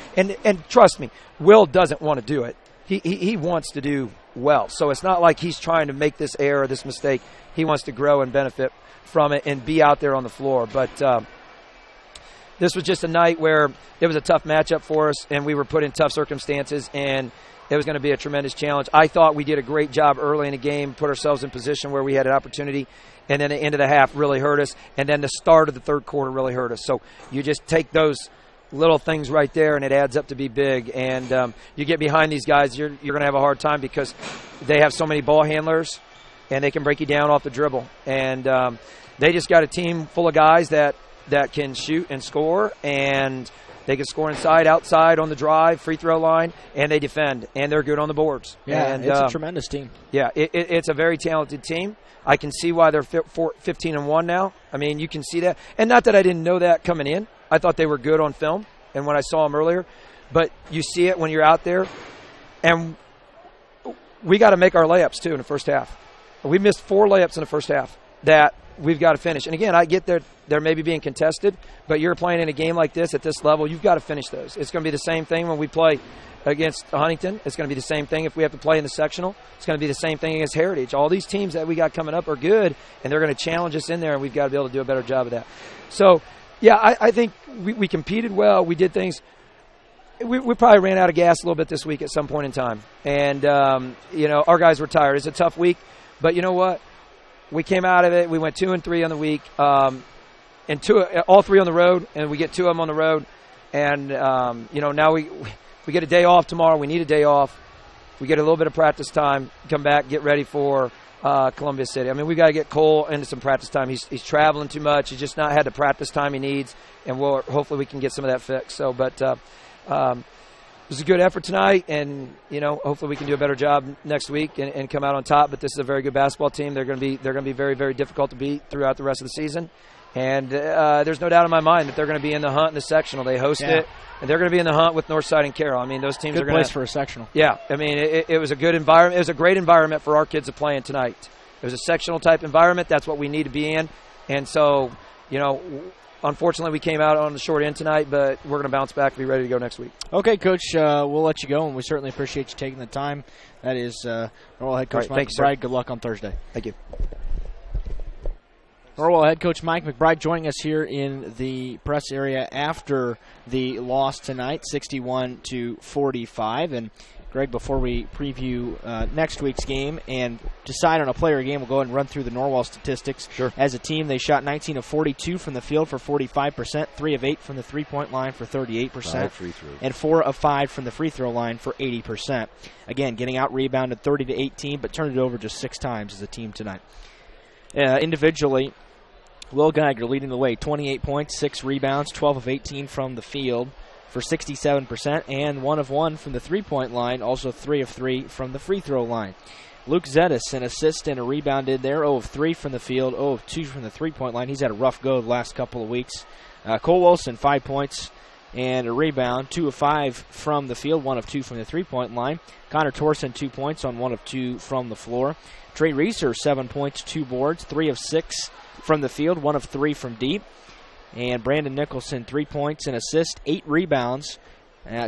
And trust me, Will doesn't want to do it. He wants to do well. So it's not like he's trying to make this error, this mistake. He wants to grow and benefit from it and be out there on the floor. But this was just a night where it was a tough matchup for us, and we were put in tough circumstances, and it was going to be a tremendous challenge. I thought we did a great job early in the game, put ourselves in position where we had an opportunity, and then the end of the half really hurt us, and then the start of the third quarter really hurt us. So you just take those little things right there, and it adds up to be big. And you get behind these guys, you're going to have a hard time because they have so many ball handlers, and they can break you down off the dribble. And they just got a team full of guys that can shoot and score, and they can score inside, outside, on the drive, free throw line, and they defend, and they're good on the boards. Yeah, and, it's a tremendous team. Yeah, it's a very talented team. I can see why they're 15-1 now. I mean, you can see that. And not that I didn't know that coming in. I thought they were good on film and when I saw them earlier. But you see it when you're out there. And we got to make our layups, too, in the first half. We missed 4 layups in the first half that we've got to finish. And, again, I get they're maybe being contested, but you're playing in a game like this at this level, you've got to finish those. It's going to be the same thing when we play against Huntington. It's going to be the same thing if we have to play in the sectional. It's going to be the same thing against Heritage. All these teams that we got coming up are good, and they're going to challenge us in there, and we've got to be able to do a better job of that. So, yeah, I think we competed well. We did things. We probably ran out of gas a little bit this week at some point in time. And, our guys were tired. It's a tough week. But you know what? We came out of it. We went 2-3 on the week, and all 3 on the road, and we get 2 of them on the road. And, now we get a day off tomorrow. We need a day off. We get a little bit of practice time, come back, get ready for Columbia City. I mean, we got to get Cole into some practice time. He's traveling too much. He's just not had the practice time he needs, and hopefully we can get some of that fixed. So, but it was a good effort tonight, and hopefully we can do a better job next week and come out on top. But this is a very good basketball team. They're going to be very, very difficult to beat throughout the rest of the season. And there's no doubt in my mind that they're going to be in the hunt in the sectional. They host it, and they're going to be in the hunt with Northside and Carroll. I mean, those teams good are going to place for a sectional. Yeah, I mean, it was a good environment. It was a great environment for our kids to play in tonight. It was a sectional type environment. That's what we need to be in. And so, unfortunately, we came out on the short end tonight, but we're going to bounce back and be ready to go next week. Okay, Coach, we'll let you go, and we certainly appreciate you taking the time. That is Norwell head coach Mike McBride. Good luck on Thursday. Thank you. Norwell head coach Mike McBride joining us here in the press area after the loss tonight, 61-45. And Greg, before we preview next week's game and decide on a player game, we'll go ahead and run through the Norwell statistics. Sure. As a team, they shot 19 of 42 from the field for 45%, 3 of 8 from the three-point line for 38%, and 4 of 5 from the free throw line for 80%. Again, getting out-rebounded 30-18, but turned it over just 6 times as a team tonight. Individually, Will Geiger leading the way, 28 points, 6 rebounds, 12 of 18 from the field for 67%, and 1 of 1 from the three-point line, also 3 of 3 from the free throw line. Luke Zetis, an assist and a rebound in there, 0 of 3 from the field, 0 of 2 from the three-point line. He's had a rough go the last couple of weeks. Cole Wilson, 5 points and a rebound, 2 of 5 from the field, 1 of 2 from the three-point line. Connor Torson, 2 points on 1 of 2 from the floor. Trey Reeser, 7 points, 2 boards, 3 of 6 from the field, 1 of 3 from deep. And Brandon Nicholson, 3 points, an assist, 8 rebounds,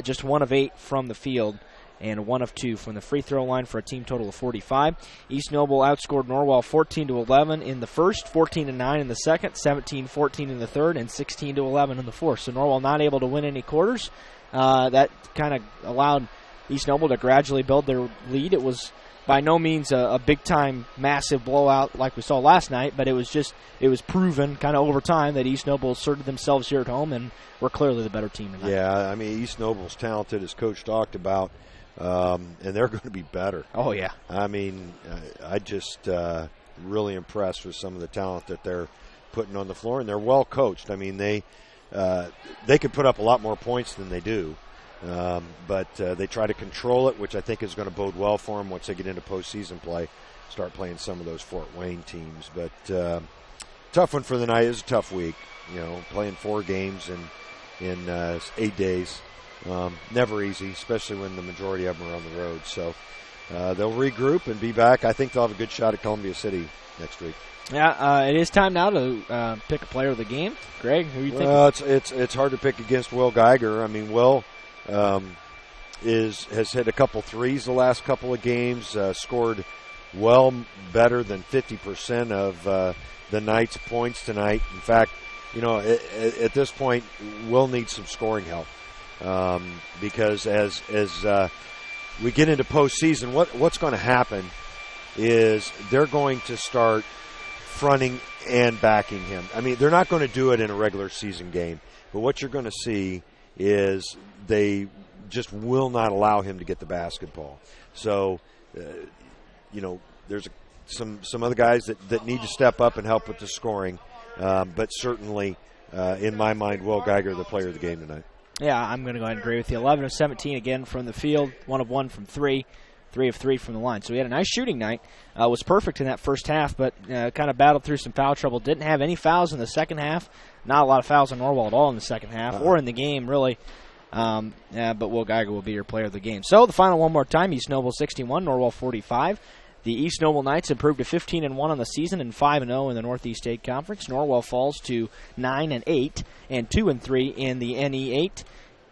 just 1 of 8 from the field, and 1 of 2 from the free throw line for a team total of 45. East Noble outscored Norwell 14-11 in the first, 14-9 in the second, 17-14 in the third, and 16-11 in the fourth. So Norwell not able to win any quarters. That kind of allowed East Noble to gradually build their lead. It was by no means a big-time, massive blowout like we saw last night, but it was proven kind of over time that East Noble asserted themselves here at home and were clearly the better team tonight. Yeah, I mean, East Noble's talented, as Coach talked about, and they're going to be better. Oh, yeah. I mean, I just really impressed with some of the talent that they're putting on the floor, and they're well coached. I mean, they could put up a lot more points than they do. But they try to control it, which I think is going to bode well for them once they get into postseason play, start playing some of those Fort Wayne teams. But tough one for the night. It was a tough week, playing 4 games in 8 days. Never easy, especially when the majority of them are on the road. So they'll regroup and be back. I think they'll have a good shot at Columbia City next week. Yeah, it is time now to pick a player of the game. Greg, who are you thinking? Well, it's hard to pick against Will Geiger. I mean, Will has hit a couple threes the last couple of games, scored well better than 50% of the Knights' points tonight. In fact, at this point, Will needs some scoring help because as we get into postseason, what's going to happen is they're going to start fronting and backing him. I mean, they're not going to do it in a regular season game, but what you're going to see is they just will not allow him to get the basketball. So, there's some other guys that need to step up and help with the scoring. But certainly, in my mind, Will Geiger, the player of the game tonight. Yeah, I'm going to go ahead and agree with you. 11 of 17 again from the field, 1 of 1 from 3. 3 of 3 from the line. So he had a nice shooting night. Was perfect in that first half, but kind of battled through some foul trouble. Didn't have any fouls in the second half. Not a lot of fouls on Norwell at all in the second half or in the game, really. But Will Geiger will be your player of the game. So the final one more time, East Noble 61, Norwell 45. The East Noble Knights improved to 15-1 on the season and 5-0 in the Northeast State Conference. Norwell falls to 9-8 and 2-3 in the NE8.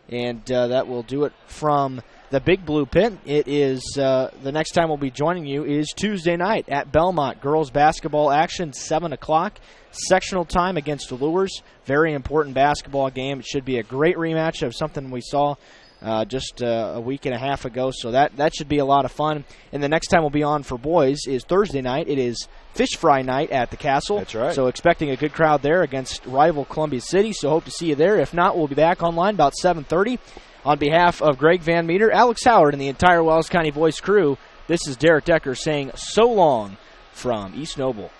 And that will do it from the Big Blue Pit. It is the next time we'll be joining you is Tuesday night at Belmont. Girls basketball action, 7 o'clock. Sectional time against Lures. Very important basketball game. It should be a great rematch of something we saw just a week and a half ago. So that should be a lot of fun. And the next time we'll be on for boys is Thursday night. It is fish fry night at the Castle. That's right. So expecting a good crowd there against rival Columbia City. So hope to see you there. If not, we'll be back online about 7:30. On behalf of Greg Van Meter, Alex Howard, and the entire Wells County Voice crew, this is Derek Decker saying so long from East Noble.